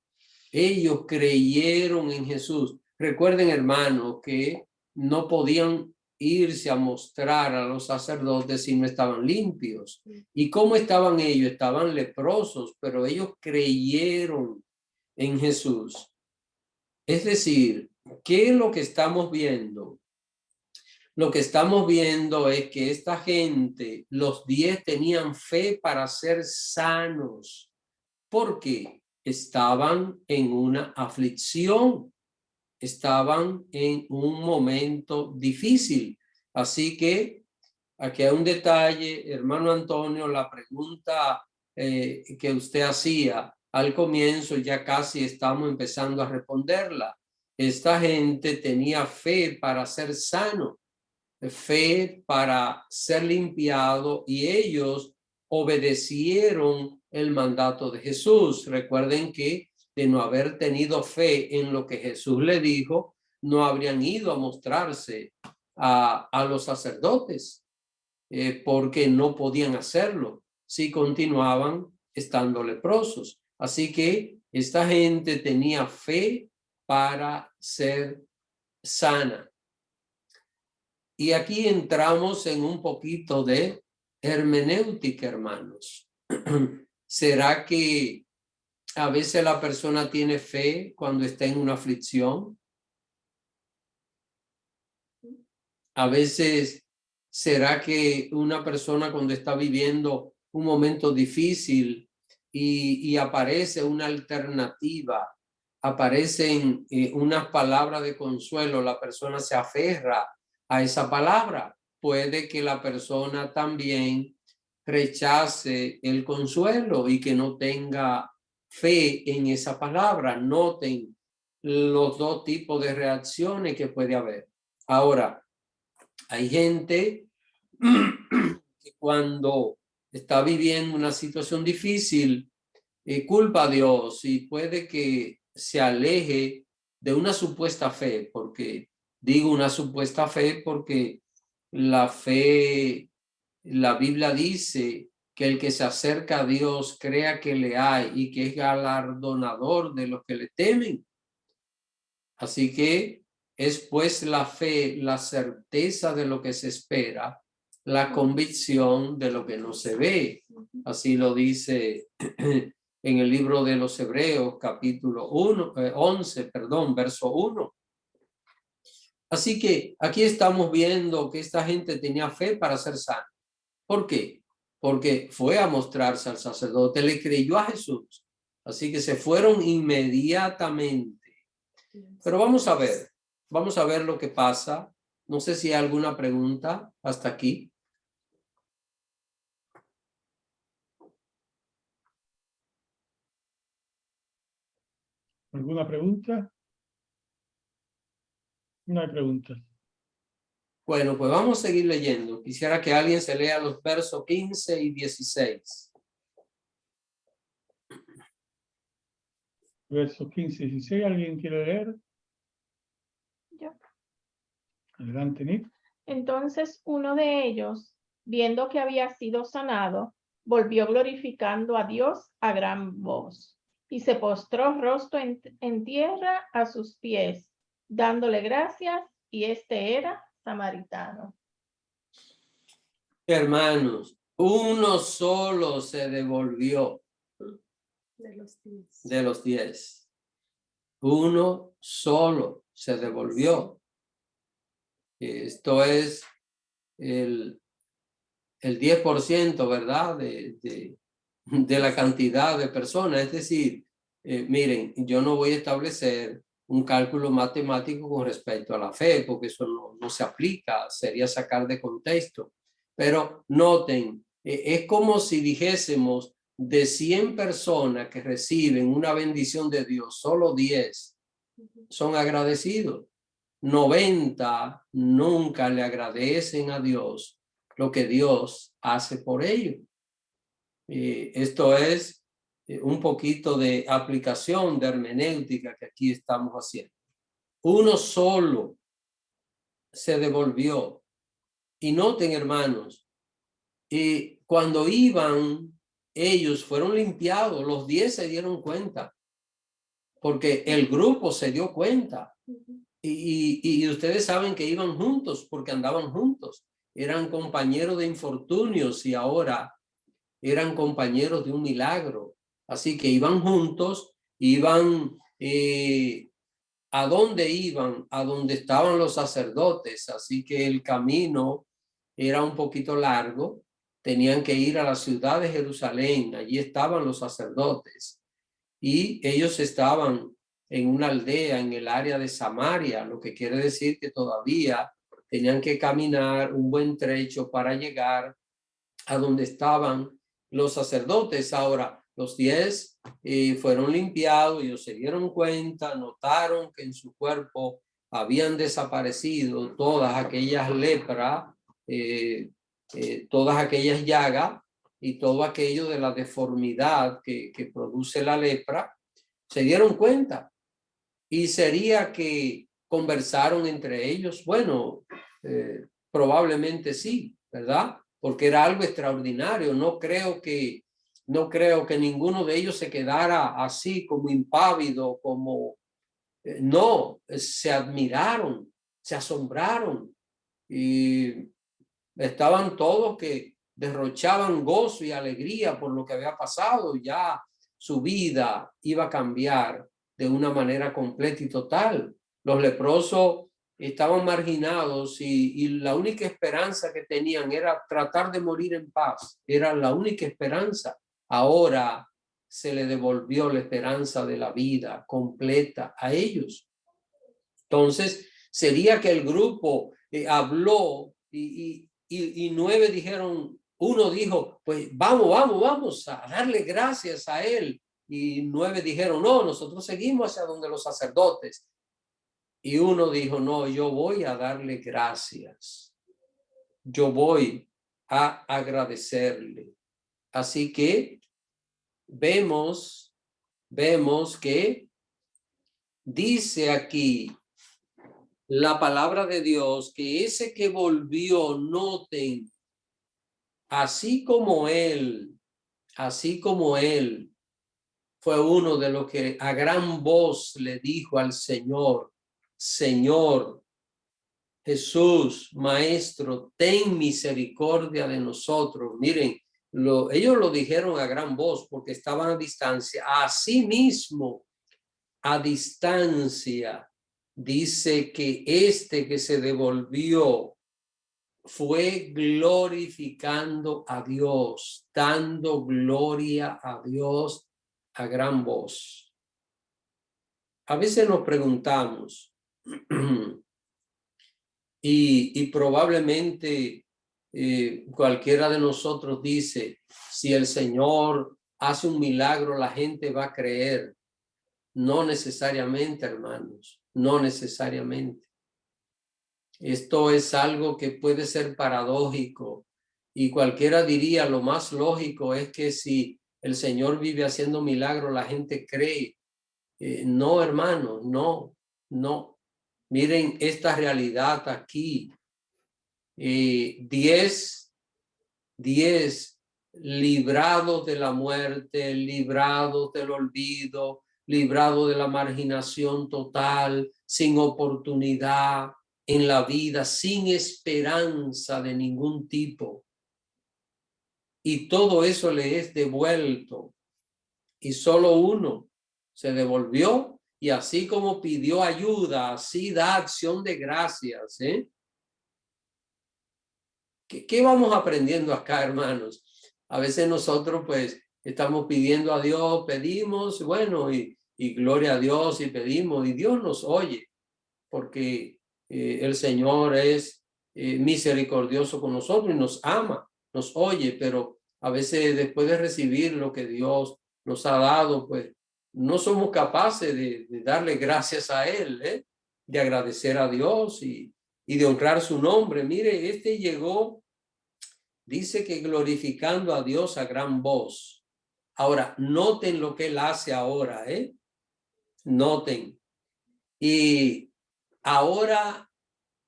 ellos creyeron en Jesús. Recuerden, hermanos, que no podían irse a mostrar a los sacerdotes si no estaban limpios. ¿Y cómo estaban ellos? Estaban leprosos, pero ellos creyeron en Jesús. Es decir, ¿qué es lo que estamos viendo? Lo que estamos viendo es que esta gente, los 10 tenían fe para ser sanos, porque estaban en una aflicción, estaban en un momento difícil. Así que aquí hay un detalle, hermano Antonio, la pregunta que usted hacía al comienzo, ya casi estamos empezando a responderla. Esta gente tenía fe para ser sano, fe para ser limpiado, y ellos obedecieron el mandato de Jesús. Recuerden que de no haber tenido fe en lo que Jesús le dijo, no habrían ido a mostrarse a los sacerdotes, porque no podían hacerlo si continuaban estando leprosos. Así que esta gente tenía fe para ser sana. Y aquí entramos en un poquito de hermenéutica, hermanos. ¿Será que a veces la persona tiene fe cuando está en una aflicción? A veces, ¿será que una persona cuando está viviendo un momento difícil y aparece una alternativa, aparecen unas palabras de consuelo, la persona se aferra a esa palabra? Puede que la persona también rechace el consuelo y que no tenga fe en esa palabra. Noten los dos tipos de reacciones que puede haber. Ahora, hay gente que cuando está viviendo una situación difícil, culpa a Dios y puede que se aleje de una supuesta fe, porque digo una supuesta fe porque la fe, la Biblia dice que el que se acerca a Dios crea que le hay y que es galardonador de los que le temen. Así que es pues la fe, la certeza de lo que se espera, la convicción de lo que no se ve. Así lo dice en el libro de los Hebreos, capítulo 11, verso 1. Así que aquí estamos viendo que esta gente tenía fe para ser sana. ¿Por qué? Porque fue a mostrarse al sacerdote, le creyó a Jesús. Así que se fueron inmediatamente. Pero vamos a ver lo que pasa. No sé si hay alguna pregunta hasta aquí. ¿Alguna pregunta? No hay preguntas. Bueno, pues vamos a seguir leyendo. Quisiera que alguien se lea los versos 15 y 16. Versos 15 y 16. ¿Alguien quiere leer? Yo. Adelante, Nick. Entonces uno de ellos, viendo que había sido sanado, volvió glorificando a Dios a gran voz y se postró rostro en tierra a sus pies, dándole gracias, y este era samaritano. Hermanos, uno solo se devolvió de los 10. Uno solo se devolvió. Esto es el 10%, ¿verdad? De la cantidad de personas. Es decir, miren, yo no voy a establecer un cálculo matemático con respecto a la fe, porque eso no se aplica, sería sacar de contexto. Pero noten, es como si dijésemos de 100 personas que reciben una bendición de Dios, solo 10 son agradecidos. 90 nunca le agradecen a Dios lo que Dios hace por ellos. Esto es un poquito de aplicación de hermenéutica que aquí estamos haciendo. Uno solo se devolvió. Y noten, hermanos, cuando iban, ellos fueron limpiados, los 10 se dieron cuenta, porque el grupo se dio cuenta. Y ustedes saben que iban juntos porque andaban juntos. Eran compañeros de infortunios y ahora eran compañeros de un milagro. Así que iban juntos, iban, ¿a dónde iban? A donde estaban los sacerdotes. Así que el camino era un poquito largo. Tenían que ir a la ciudad de Jerusalén. Allí estaban los sacerdotes. Y ellos estaban en una aldea en el área de Samaria, lo que quiere decir que todavía tenían que caminar un buen trecho para llegar a donde estaban los sacerdotes. Ahora, los 10 fueron limpiados, ellos se dieron cuenta, notaron que en su cuerpo habían desaparecido todas aquellas lepras, todas aquellas llagas y todo aquello de la deformidad que produce la lepra. Se dieron cuenta. Y sería que conversaron entre ellos. Bueno, probablemente sí, ¿verdad? Porque era algo extraordinario. No creo que ninguno de ellos se quedara así como impávido, como no, se admiraron, se asombraron y estaban todos que derrochaban gozo y alegría por lo que había pasado. Ya su vida iba a cambiar de una manera completa y total. Los leprosos estaban marginados y la única esperanza que tenían era tratar de morir en paz. Era la única esperanza. Ahora se le devolvió la esperanza de la vida completa a ellos. Entonces, sería que el grupo habló y 9 dijeron, uno dijo, pues vamos a darle gracias a él. Y 9 dijeron, no, nosotros seguimos hacia donde los sacerdotes. Y uno dijo, no, yo voy a darle gracias. Yo voy a agradecerle. Así que vemos que dice aquí la palabra de Dios que ese que volvió, noten, así como él fue uno de los que a gran voz le dijo al Señor, Señor, Jesús, Maestro, ten misericordia de nosotros. Miren, ellos lo dijeron a gran voz porque estaban a distancia. Asimismo, a distancia, dice que este que se devolvió fue glorificando a Dios, dando gloria a Dios a gran voz. A veces nos preguntamos, y probablemente cualquiera de nosotros dice, si el Señor hace un milagro, la gente va a creer. No necesariamente, hermanos, no necesariamente. Esto es algo que puede ser paradójico y cualquiera diría lo más lógico es que si el Señor vive haciendo milagros, la gente cree. No, hermanos, no. Miren esta realidad aquí. 10 librados de la muerte, librados del olvido, librados de la marginación total, sin oportunidad en la vida, sin esperanza de ningún tipo. Y todo eso le es devuelto. Y solo uno se devolvió y así como pidió ayuda, así da acción de gracias. ¿Qué vamos aprendiendo acá, hermanos? A veces nosotros pues estamos pidiendo a Dios, pedimos, bueno, y gloria a Dios y pedimos y Dios nos oye porque el Señor es misericordioso con nosotros y nos ama, nos oye, pero a veces después de recibir lo que Dios nos ha dado, pues no somos capaces de darle gracias a Él, de agradecer a Dios y de honrar su nombre. Mire, este llegó, dice que glorificando a Dios a gran voz. Ahora, noten lo que Él hace ahora, noten. Y ahora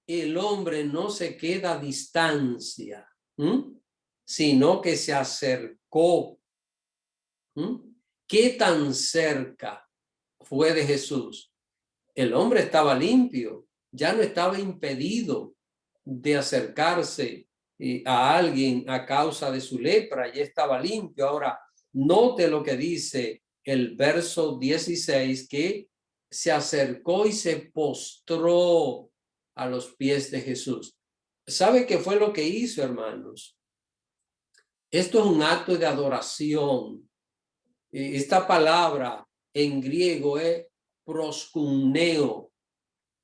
el hombre no se queda a distancia, sino que se acercó. ¿Qué tan cerca fue de Jesús? El hombre estaba limpio, ya no estaba impedido de acercarse a alguien a causa de su lepra, ya estaba limpio. Ahora, note lo que dice el verso 16, que se acercó y se postró a los pies de Jesús. ¿Sabe qué fue lo que hizo, hermanos? Esto es un acto de adoración. Esta palabra en griego es proskuneo.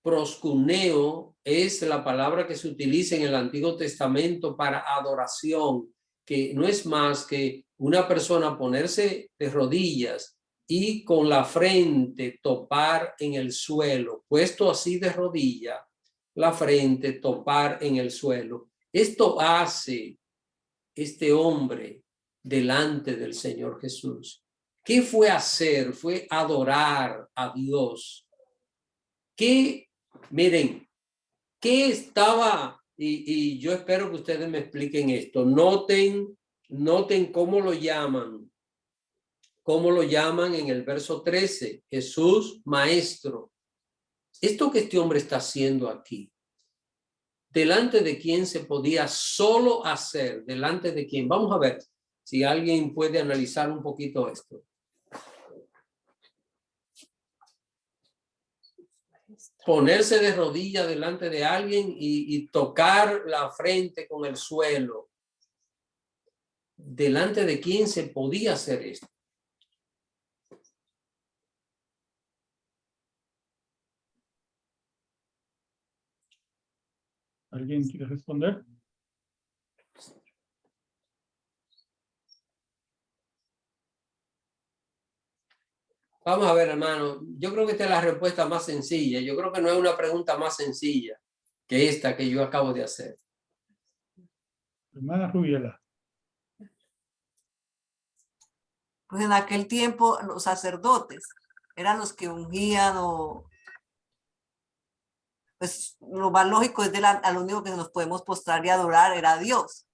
Proskuneo es la palabra que se utiliza en el Antiguo Testamento para adoración, que no es más que una persona ponerse de rodillas y con la frente topar en el suelo, puesto así de rodilla, la frente topar en el suelo. Esto hace este hombre delante del Señor Jesús. ¿Qué fue hacer? Fue adorar a Dios. Miren, ¿qué estaba? Y yo espero que ustedes me expliquen esto. Noten cómo lo llaman. ¿Cómo lo llaman en el verso 13? Jesús, Maestro. Esto que este hombre está haciendo aquí, ¿delante de quién se podía solo hacer? ¿Delante de quién? Vamos a ver si alguien puede analizar un poquito esto. ponerse de rodillas delante de alguien y tocar la frente con el suelo. ¿Delante de quién se podía hacer esto? ¿Alguien quiere responder? Vamos a ver, hermano. Yo creo que esta es la respuesta más sencilla. Yo creo que no es una pregunta más sencilla que esta que yo acabo de hacer. Hermana Rubiela. Pues en aquel tiempo los sacerdotes eran los que ungían o pues lo más lógico es a lo único que nos podemos postrar y adorar era a Dios.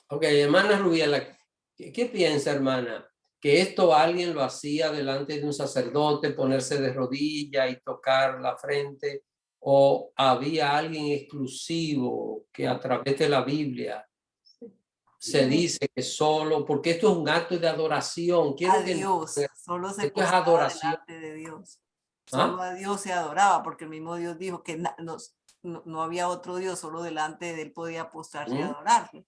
Ok, hermana Rubiela, ¿qué piensa, hermana? ¿Que esto alguien lo hacía delante de un sacerdote, ponerse de rodilla y tocar la frente? ¿O había alguien exclusivo que a través de la Biblia se dice que solo, porque esto es un acto de adoración? A Dios, solo se esto es postraba adoración. delante de Dios. Solo a Dios se adoraba, porque el mismo Dios dijo que no había otro Dios, solo delante de él podía postrarse y adorarle.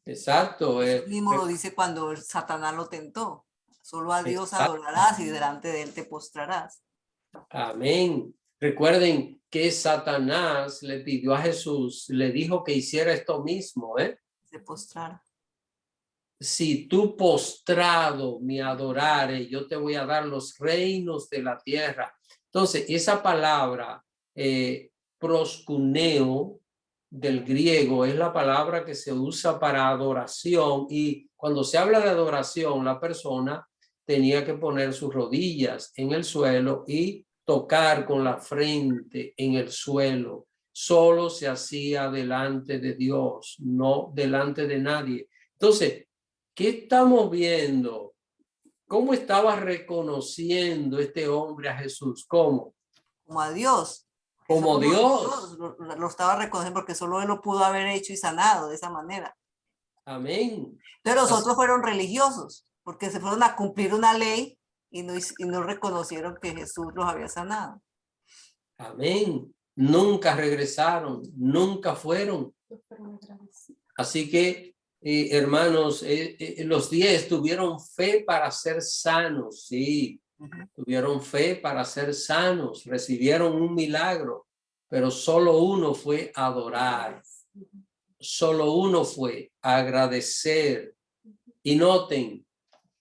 Exacto. Él mismo lo dice cuando Satanás lo tentó. Solo a Dios adorarás y delante de él te postrarás. Amén. Recuerden que Satanás le pidió a Jesús, le dijo que hiciera esto mismo, Se postrara. Si tú postrado me adorares, yo te voy a dar los reinos de la tierra. Entonces, esa palabra proskuneo del griego es la palabra que se usa para adoración, y cuando se habla de adoración, la persona tenía que poner sus rodillas en el suelo y tocar con la frente en el suelo. Solo se hacía delante de Dios, no delante de nadie. Entonces, ¿qué estamos viendo? ¿Cómo estaba reconociendo este hombre a Jesús? ¿Cómo? Como a Dios. Como Dios. Lo estaba reconociendo porque solo él lo pudo haber hecho y sanado de esa manera. Amén. Pero los otros fueron religiosos porque se fueron a cumplir una ley y no reconocieron que Jesús los había sanado. Amén. Nunca regresaron, nunca fueron. Así que, hermanos, los 10 tuvieron fe para ser sanos, sí. Tuvieron fe para ser sanos, recibieron un milagro, pero solo uno fue adorar. Solo uno fue agradecer. Y noten,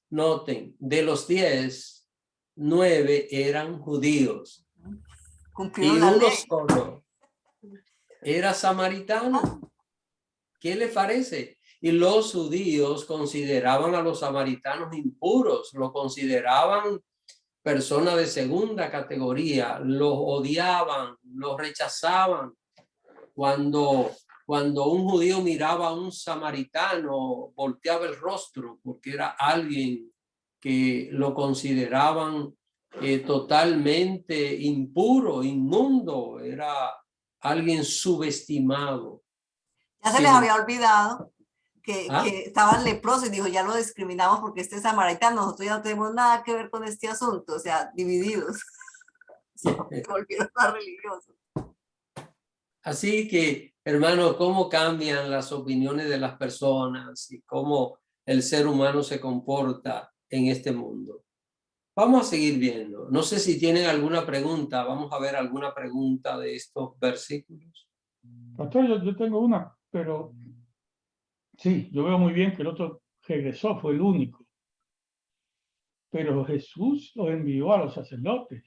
de los 10, 9 eran judíos. Cumplieron Y la uno ley. solo era samaritano. ¿Qué les parece? Y los judíos consideraban a los samaritanos impuros, lo consideraban personas de segunda categoría, los odiaban, los rechazaban. Cuando un judío miraba a un samaritano, volteaba el rostro porque era alguien que lo consideraban totalmente impuro, inmundo, era alguien subestimado. Ya se les había olvidado que estaban leprosos y dijo, ya lo discriminamos porque este es samaritano, nosotros ya no tenemos nada que ver con este asunto, o sea, divididos. Se volvieron más religiosos. Así que, hermano, cómo cambian las opiniones de las personas y cómo el ser humano se comporta en este mundo. Vamos a seguir viendo. No sé si tienen alguna pregunta. Vamos a ver alguna pregunta de estos versículos. Pastor, yo tengo una, pero sí, yo veo muy bien que el otro regresó, fue el único. Pero Jesús lo envió a los sacerdotes.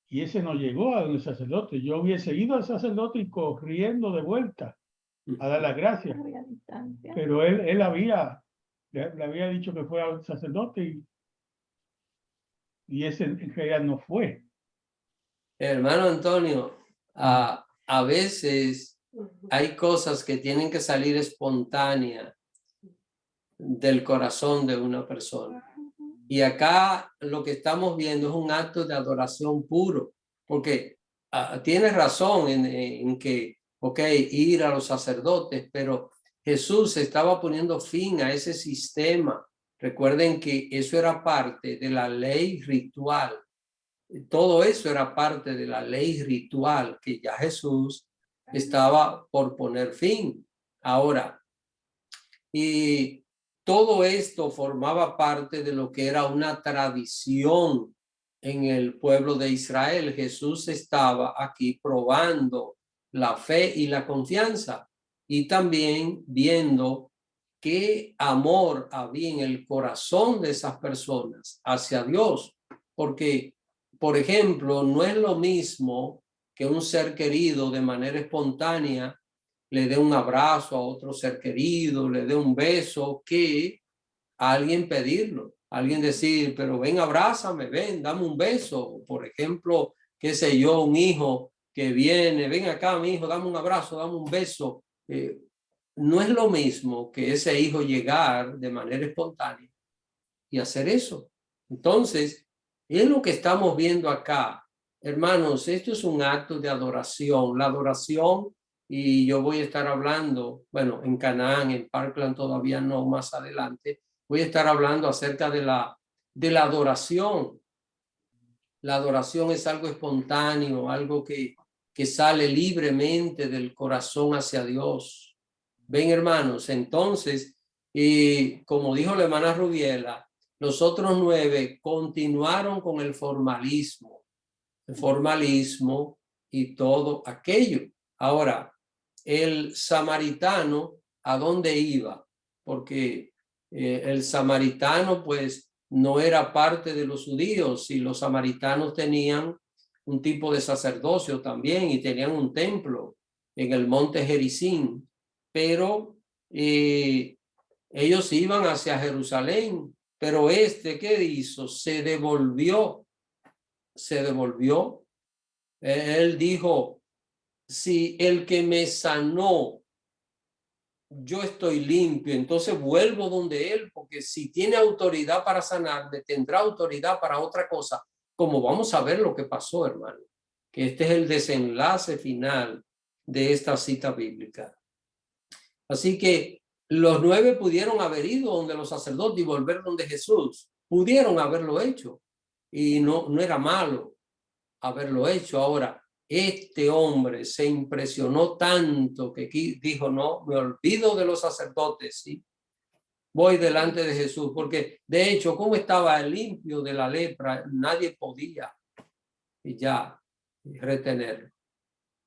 Y ese no llegó a donde el sacerdote. Yo hubiese ido al sacerdote y corriendo de vuelta a dar las gracias. Pero él le había dicho que fuera al sacerdote y ese en realidad no fue. Hermano Antonio, a veces hay cosas que tienen que salir espontáneas del corazón de una persona. Y acá lo que estamos viendo es un acto de adoración puro, porque tienes razón en que, ir a los sacerdotes, pero Jesús estaba poniendo fin a ese sistema. Recuerden que eso era parte de la ley ritual. Todo eso era parte de la ley ritual que ya Jesús estaba por poner fin. Ahora, y todo esto formaba parte de lo que era una tradición en el pueblo de Israel. Jesús estaba aquí probando la fe y la confianza y también viendo qué amor había en el corazón de esas personas hacia Dios. Porque, por ejemplo, no es lo mismo que un ser querido de manera espontánea le dé un abrazo a otro ser querido, le dé un beso, que a alguien pedirlo, alguien decir, pero ven, abrázame, ven, dame un beso. Por ejemplo, qué sé yo, un hijo que viene, ven acá, mi hijo, dame un abrazo, dame un beso. No es lo mismo que ese hijo llegar de manera espontánea y hacer eso. Entonces, es lo que estamos viendo acá. Hermanos, esto es un acto de adoración. La adoración, y yo voy a estar hablando, bueno, en Canaán, en Parkland todavía no, más adelante, voy a estar hablando acerca de la adoración. La adoración es algo espontáneo, algo que sale libremente del corazón hacia Dios. Ven, hermanos, entonces, y como dijo la hermana Rubiela, los otros 9 continuaron con el formalismo y todo aquello. Ahora, el samaritano, ¿a dónde iba? Porque el samaritano, pues, no era parte de los judíos, y los samaritanos tenían un tipo de sacerdocio también y tenían un templo en el monte Gerizim, pero ellos iban hacia Jerusalén. Pero ¿qué hizo? Se devolvió. Él dijo, si el que me sanó, yo estoy limpio, entonces vuelvo donde él, porque si tiene autoridad para sanarme, tendrá autoridad para otra cosa, como vamos a ver lo que pasó, hermano, que este es el desenlace final de esta cita bíblica. Así que los 9 pudieron haber ido donde los sacerdotes y volver donde Jesús. Pudieron haberlo hecho y no era malo haberlo hecho. Ahora, este hombre se impresionó tanto que dijo, no, me olvido de los sacerdotes, ¿sí? Voy delante de Jesús, porque de hecho, como estaba limpio de la lepra, nadie podía ya retenerlo.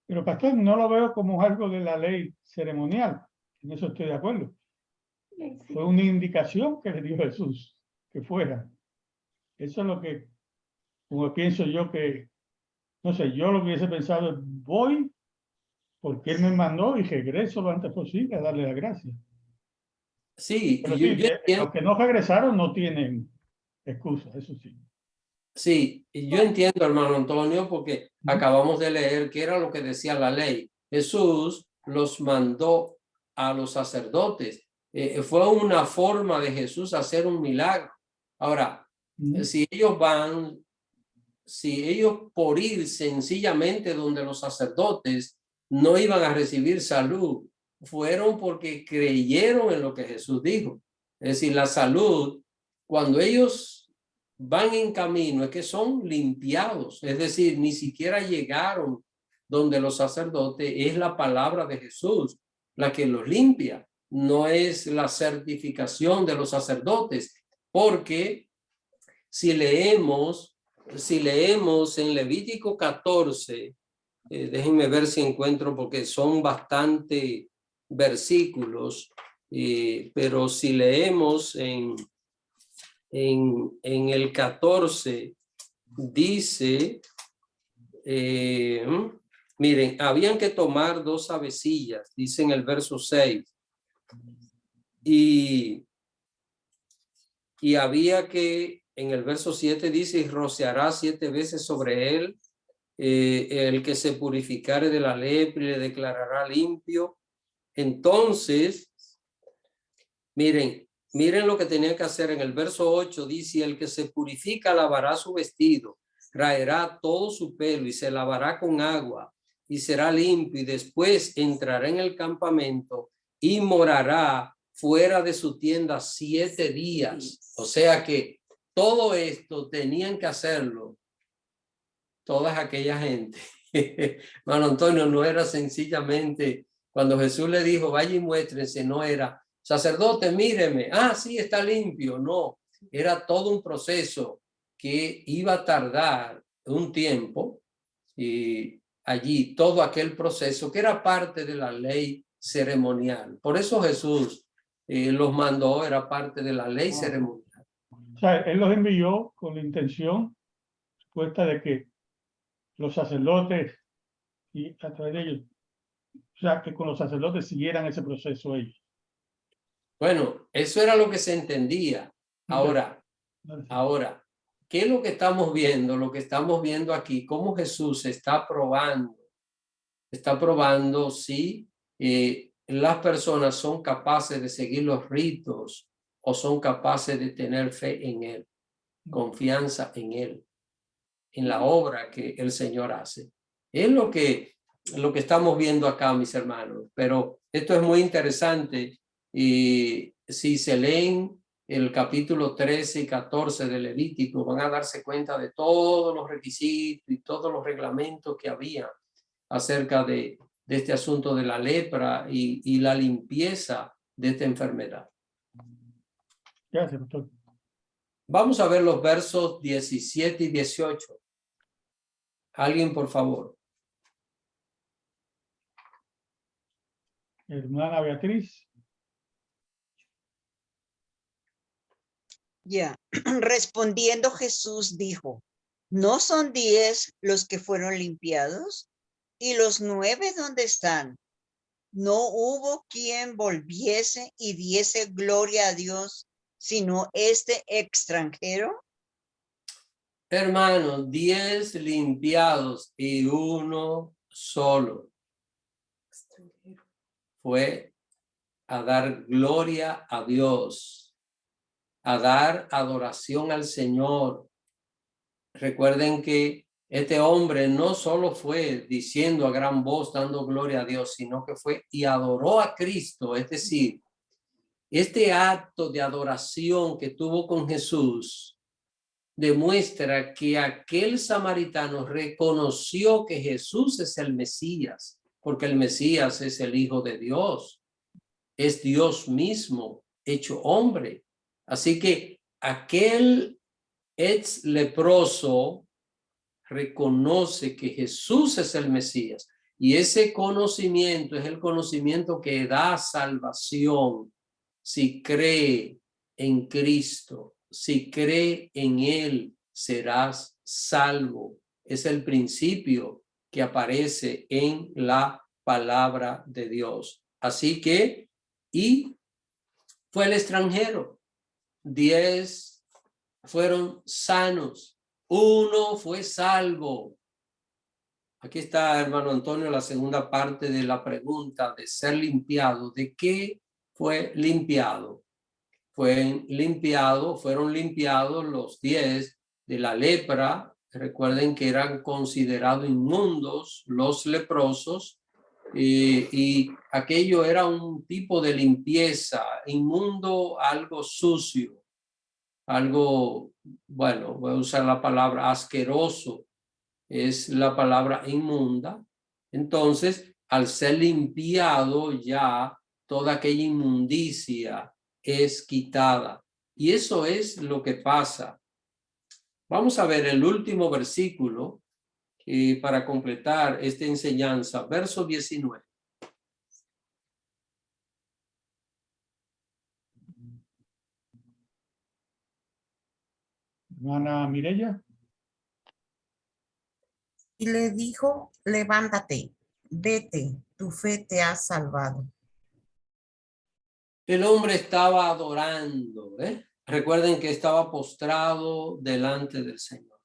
Pero pastor, no lo veo como algo de la ley ceremonial. En eso estoy de acuerdo. Fue una indicación que le dio Jesús que fuera. Eso es lo que, como pienso yo que, no sé, yo lo que hubiese pensado es, voy porque Él me mandó y regreso lo antes posible a darle la gracia. Sí, Pero yo sí, entiendo. los que no regresaron no tienen excusa, eso sí. Sí, yo entiendo, hermano Antonio, porque acabamos de leer que era lo que decía la ley. Jesús los mandó a los sacerdotes. Fue una forma de Jesús hacer un milagro. Ahora, si ellos por ir sencillamente donde los sacerdotes no iban a recibir salud, fueron porque creyeron en lo que Jesús dijo. Es decir, la salud, cuando ellos van en camino, es que son limpiados, es decir, ni siquiera llegaron donde los sacerdotes. Es la palabra de Jesús la que los limpia, no es la certificación de los sacerdotes, porque si leemos en Levítico 14, déjenme ver si encuentro, porque son bastante versículos, pero si leemos en el 14, dice, miren, habían que tomar 2 avecillas, dice en el verso 6, y había que, en el verso 7 dice, y rociará 7 veces sobre él, el que se purificare de la lepra y le declarará limpio. Entonces, miren lo que tenía que hacer. En el verso 8 dice, el que se purifica lavará su vestido, raerá todo su pelo y se lavará con agua y será limpio, y después entrará en el campamento y morará fuera de su tienda 7 días. O sea que todo esto tenían que hacerlo toda aquella gente. Hermano Antonio, no era sencillamente cuando Jesús le dijo, vaya y muéstrense, no era, sacerdote, míreme, ah, sí, está limpio. No, era todo un proceso que iba a tardar un tiempo, y allí todo aquel proceso que era parte de la ley ceremonial. Por eso Jesús los mandó, era parte de la ley ceremonial. O sea, él los envió con la intención supuesta de que los sacerdotes y a través de ellos, o sea, que con los sacerdotes siguieran ese proceso ellos. Bueno, eso era lo que se entendía. Ahora, ¿qué es lo que estamos viendo? Lo que estamos viendo aquí, cómo Jesús está probando si las personas son capaces de seguir los ritos o son capaces de tener fe en Él, confianza en Él, en la obra que el Señor hace. Es lo que estamos viendo acá, mis hermanos. Pero esto es muy interesante, y si se leen el capítulo 13 y 14 de Levítico, van a darse cuenta de todos los requisitos y todos los reglamentos que había acerca de este asunto de la lepra y la limpieza de esta enfermedad. Gracias, pastor. Vamos a ver los versos 17 y 18. Alguien, por favor. Hermana Beatriz. Ya, respondiendo Jesús dijo, ¿no son 10 los que fueron limpiados? ¿Y los 9 dónde están? No hubo quien volviese y diese gloria a Dios, sino este extranjero. Hermanos, 10 limpiados y uno solo fue a dar gloria a Dios, a dar adoración al Señor. Recuerden que este hombre no solo fue diciendo a gran voz, dando gloria a Dios, sino que fue y adoró a Cristo. Es decir, este acto de adoración que tuvo con Jesús demuestra que aquel samaritano reconoció que Jesús es el Mesías, porque el Mesías es el Hijo de Dios, es Dios mismo hecho hombre. Así que aquel ex leproso reconoce que Jesús es el Mesías, y ese conocimiento es el conocimiento que da salvación. Si cree en Cristo, si cree en Él, serás salvo. Es el principio que aparece en la palabra de Dios. Así que, y fue el extranjero. 10 fueron sanos. 1 fue salvo. Aquí está, hermano Antonio, la segunda parte de la pregunta de ser limpiado. ¿De qué fue limpiado? Fueron limpiados los 10 de la lepra. Recuerden que eran considerados inmundos los leprosos, y aquello era un tipo de limpieza. Inmundo, algo sucio, algo, bueno, voy a usar la palabra asqueroso, es la palabra inmunda. Entonces, al ser limpiado, ya toda aquella inmundicia es quitada. Y eso es lo que pasa. Vamos a ver el último versículo para completar esta enseñanza, verso 19. Hermana Mireya. Y le dijo, levántate, vete, tu fe te ha salvado. El hombre estaba adorando, ¿eh? Recuerden que estaba postrado delante del Señor.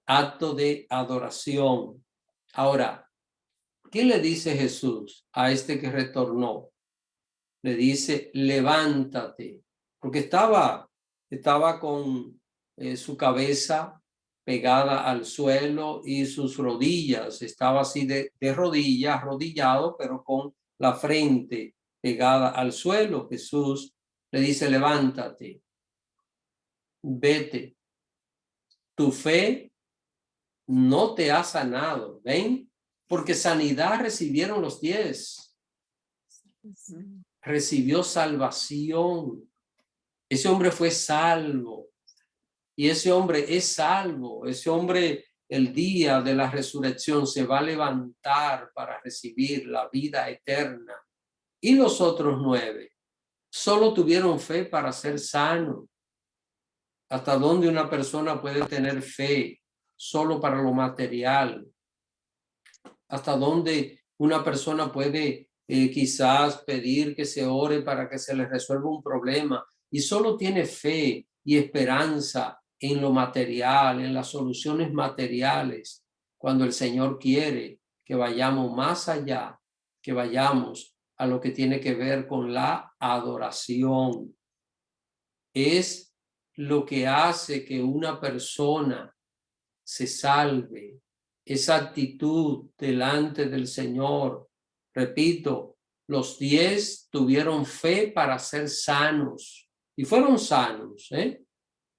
Acto de adoración. Ahora, ¿qué le dice Jesús a este que retornó? Le dice, levántate, porque estaba con su cabeza pegada al suelo y sus rodillas, estaba así de rodillas, arrodillado, pero con la frente pegada al suelo. Jesús le dice, levántate, vete, tu fe no te ha sanado. ¿Ven? Porque sanidad recibieron los 10. Recibió salvación. Ese hombre fue salvo. Y ese hombre es salvo. Ese hombre, el día de la resurrección, se va a levantar para recibir la vida eterna. Y los otros 9 solo tuvieron fe para ser sanos. ¿Hasta dónde una persona puede tener fe solo para lo material? ¿Hasta dónde una persona puede quizás pedir que se ore para que se le resuelva un problema y solo tiene fe y esperanza en lo material, en las soluciones materiales, cuando el Señor quiere que vayamos más allá, que vayamos a lo que tiene que ver con la adoración? Es lo que hace que una persona se salve, esa actitud delante del Señor. Repito, los 10 tuvieron fe para ser sanos y fueron sanos,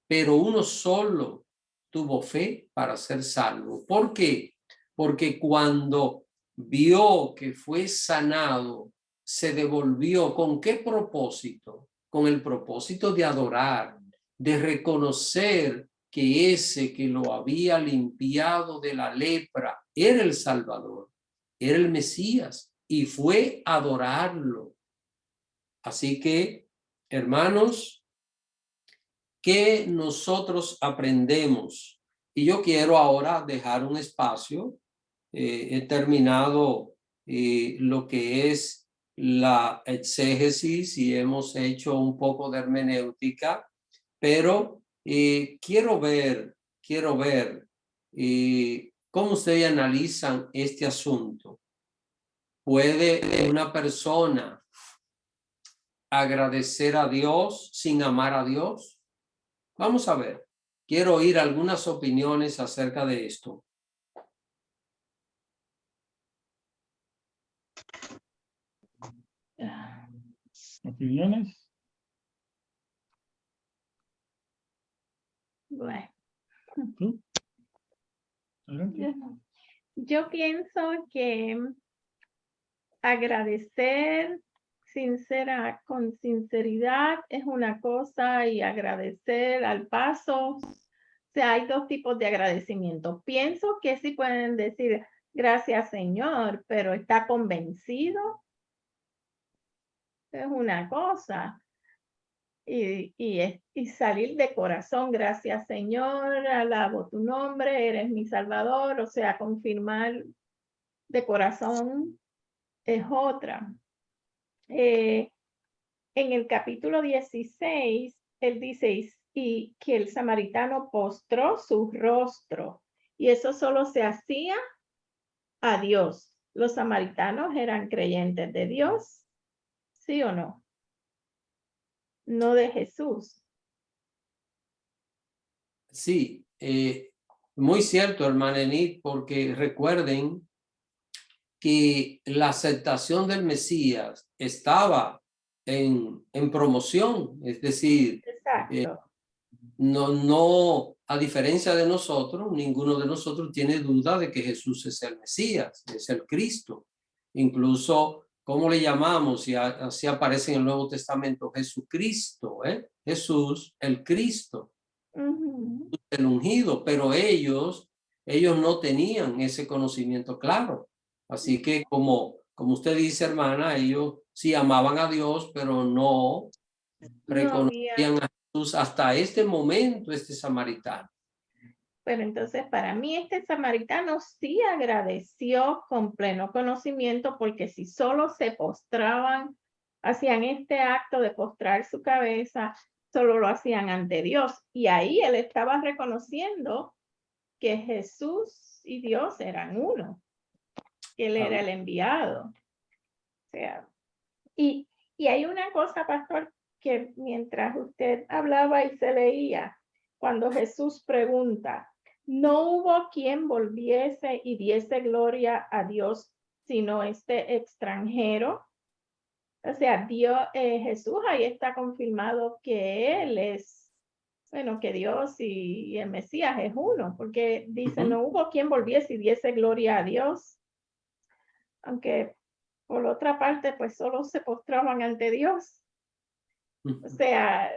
pero uno solo tuvo fe para ser salvo. ¿Por qué? Porque cuando vio que fue sanado, se devolvió. ¿Con qué propósito? Con el propósito de adorar, de reconocer que ese que lo había limpiado de la lepra era el Salvador, era el Mesías, y fue a adorarlo. Así que, hermanos, ¿qué nosotros aprendemos? Y yo quiero ahora dejar un espacio. He terminado lo que es la exégesis y hemos hecho un poco de hermenéutica, pero quiero ver cómo ustedes analizan este asunto. ¿Puede una persona agradecer a Dios sin amar a Dios? Vamos a ver. Quiero oír algunas opiniones acerca de esto. ¿Opiniones? Bueno, ¿Tú? Adelante. yo pienso que agradecer con sinceridad es una cosa y agradecer al paso. O sea, hay dos tipos de agradecimiento. Pienso que sí pueden decir gracias, Señor, pero está convencido. Es una cosa. Y salir de corazón, gracias, Señor, alabo tu nombre, eres mi Salvador. O sea, confirmar de corazón es otra. En el capítulo 16, él dice, y que el samaritano postró su rostro, y eso solo se hacía a Dios. Los samaritanos eran creyentes de Dios, ¿sí o no? No de Jesús. Sí, muy cierto, hermana Enid, porque recuerden que la aceptación del Mesías estaba en promoción, es decir, Exacto. no, a diferencia de nosotros, ninguno de nosotros tiene duda de que Jesús es el Mesías, es el Cristo. Incluso, ¿cómo le llamamos? Y así aparece en el Nuevo Testamento, Jesucristo, Jesús, el Cristo, el ungido, pero ellos no tenían ese conocimiento claro. Así que como usted dice, hermana, ellos sí amaban a Dios, pero no reconocían a Jesús hasta este momento, este samaritano. Pero entonces para mí este samaritano sí agradeció con pleno conocimiento, porque si solo se postraban, hacían este acto de postrar su cabeza, solo lo hacían ante Dios. Y ahí él estaba reconociendo que Jesús y Dios eran uno, que él era el enviado. O sea, y hay una cosa, pastor, que mientras usted hablaba y se leía, cuando Jesús pregunta, no hubo quien volviese y diese gloria a Dios, sino este extranjero. O sea, Jesús ahí está confirmado que él es bueno, que Dios y el Mesías es uno, porque dice, Ujú. no hubo quien volviese y diese gloria a Dios, aunque por otra parte, pues solo se postraban ante Dios. O sea,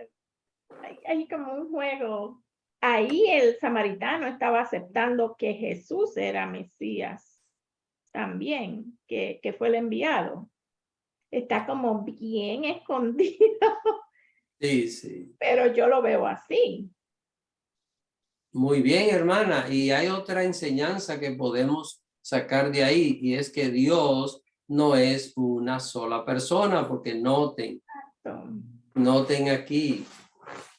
hay como un juego. Ahí el samaritano estaba aceptando que Jesús era Mesías también, que fue el enviado. Está como bien escondido, Sí, sí. pero yo lo veo así. Muy bien, hermana. Y hay otra enseñanza que podemos sacar de ahí, y es que Dios no es una sola persona, porque noten aquí,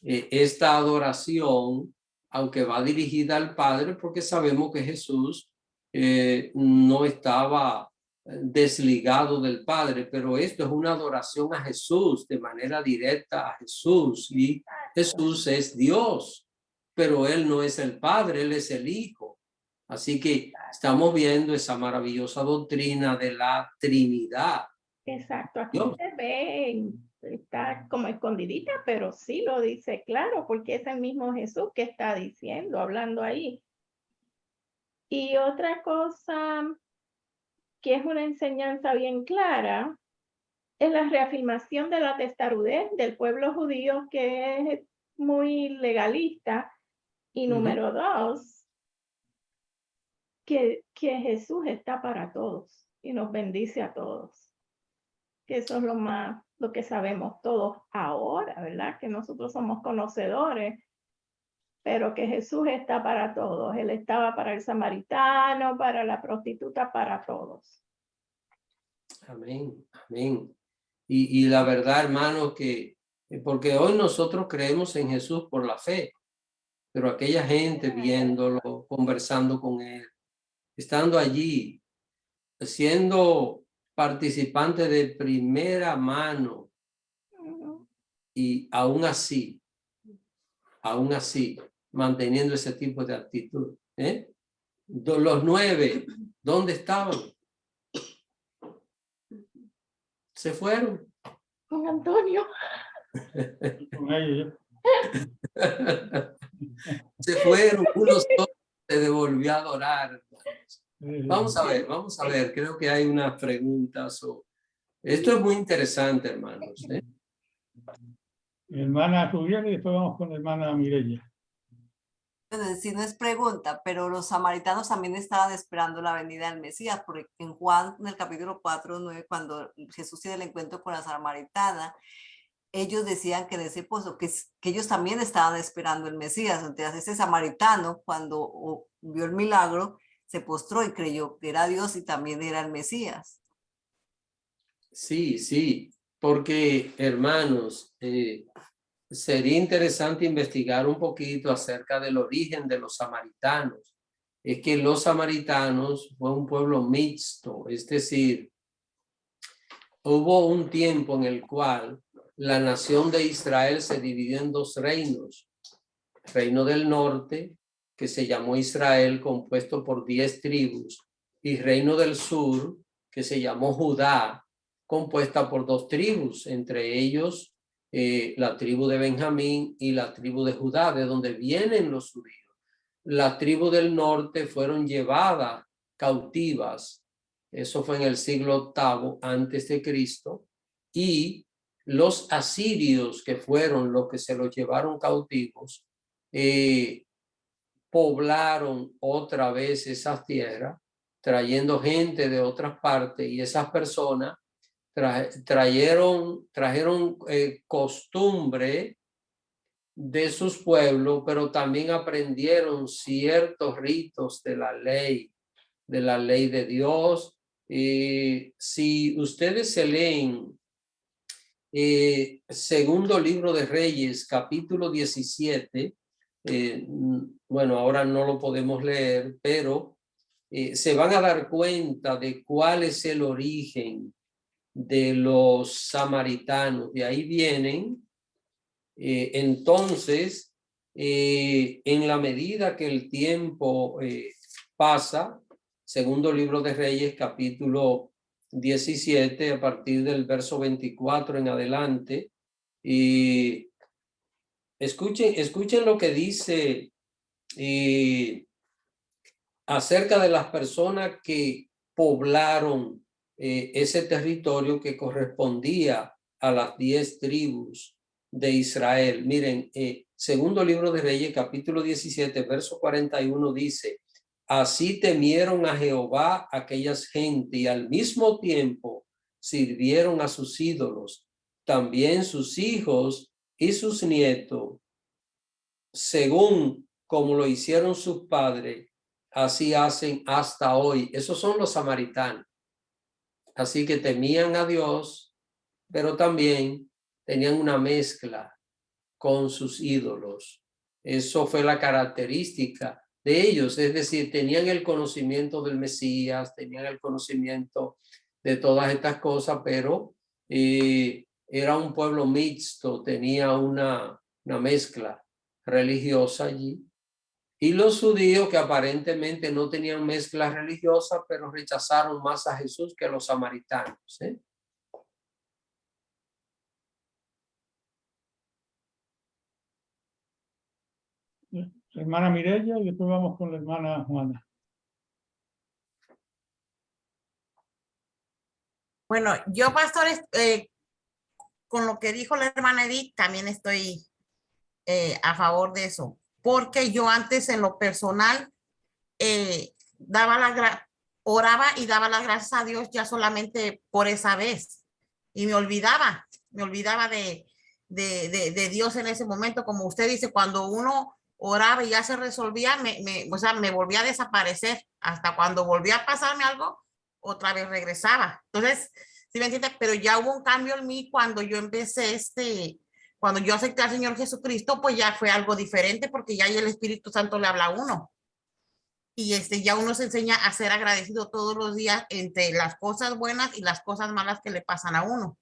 esta adoración, aunque va dirigida al Padre, porque sabemos que Jesús no estaba desligado del Padre, pero esto es una adoración a Jesús, de manera directa a Jesús, y Jesús es Dios, pero Él no es el Padre, Él es el Hijo. Así que estamos viendo esa maravillosa doctrina de la Trinidad. Exacto, aquí Dios. se ve, está como escondidita, pero sí lo dice claro, porque es el mismo Jesús que está diciendo, hablando ahí. Y otra cosa que es una enseñanza bien clara es la reafirmación de la testarudez del pueblo judío, que es muy legalista. Y número dos, que Jesús está para todos y nos bendice a todos. Que eso es lo que sabemos todos ahora, ¿verdad? Que nosotros somos conocedores, pero que Jesús está para todos. Él estaba para el samaritano, para la prostituta, para todos. Amén, amén. Y la verdad, hermano, que porque hoy nosotros creemos en Jesús por la fe, pero aquella gente viéndolo, conversando con él, estando allí, siendo participante de primera mano, y aún así, manteniendo ese tipo de actitud. Los 9, ¿dónde estaban? Se fueron. Con Antonio. Con ellos. Se fueron, uno solo se devolvió a adorar. Vamos a ver, creo que hay unas preguntas. Esto es muy interesante, hermanos. Hermana Rubiel, y después vamos con la hermana Mireya. Entonces, si no es pregunta, pero los samaritanos también estaban esperando la venida del Mesías, porque en Juan, en el capítulo 4:9, cuando Jesús tiene el encuentro con la samaritana, ellos decían que en ese pozo, que ellos también estaban esperando el Mesías. Entonces ese samaritano, cuando vio el milagro, se postró y creyó que era Dios y también era el Mesías. Sí, sí, porque, hermanos, sería interesante investigar un poquito acerca del origen de los samaritanos. Es que los samaritanos fue un pueblo mixto, es decir, hubo un tiempo en el cual la nación de Israel se dividió en dos reinos. Reino del norte, que se llamó Israel, compuesto por 10 tribus, y Reino del sur, que se llamó Judá, compuesta por 2 tribus, entre ellos la tribu de Benjamín y la tribu de Judá, de donde vienen los judíos. Las tribus del norte fueron llevadas cautivas, eso fue en el siglo VIII antes de Cristo, y los asirios, que fueron los que se los llevaron cautivos, poblaron otra vez esas tierras, trayendo gente de otras partes, y esas personas trajeron costumbre de sus pueblos, pero también aprendieron ciertos ritos de la ley de Dios. Si ustedes se leen segundo libro de Reyes, capítulo 17, bueno, ahora no lo podemos leer, pero se van a dar cuenta de cuál es el origen de los samaritanos. De ahí vienen. Entonces, en la medida que el tiempo pasa, segundo libro de Reyes, capítulo 17, a partir del verso 24 en adelante, y Escuchen lo que dice acerca de las personas que poblaron ese territorio que correspondía a las 10 tribus de Israel. Miren, segundo libro de Reyes, capítulo 17, verso 41 dice: así temieron a Jehová aquellas gentes y al mismo tiempo sirvieron a sus ídolos, también sus hijos y sus nietos, según como lo hicieron sus padres, así hacen hasta hoy. Esos son los samaritanos. Así que temían a Dios, pero también tenían una mezcla con sus ídolos. Eso fue la característica de ellos, es decir, tenían el conocimiento del Mesías, tenían el conocimiento de todas estas cosas, pero era un pueblo mixto, tenía una mezcla religiosa allí. Y los judíos, que aparentemente no tenían mezcla religiosa, pero rechazaron más a Jesús que los samaritanos. La hermana Mireya y después vamos con la hermana Juana. Bueno, yo, pastores, con lo que dijo la hermana Edith, también estoy a favor de eso, porque yo antes en lo personal oraba y daba las gracias a Dios ya solamente por esa vez y me olvidaba de Dios en ese momento. Como usted dice, cuando uno oraba y ya se resolvía, o sea, me volvía a desaparecer hasta cuando volvía a pasarme algo, otra vez regresaba. Entonces, ¿sí me entiende? Pero ya hubo un cambio en mí cuando yo empecé cuando yo acepté al Señor Jesucristo, pues ya fue algo diferente porque ya el Espíritu Santo le habla a uno. Y ya uno se enseña a ser agradecido todos los días entre las cosas buenas y las cosas malas que le pasan a uno.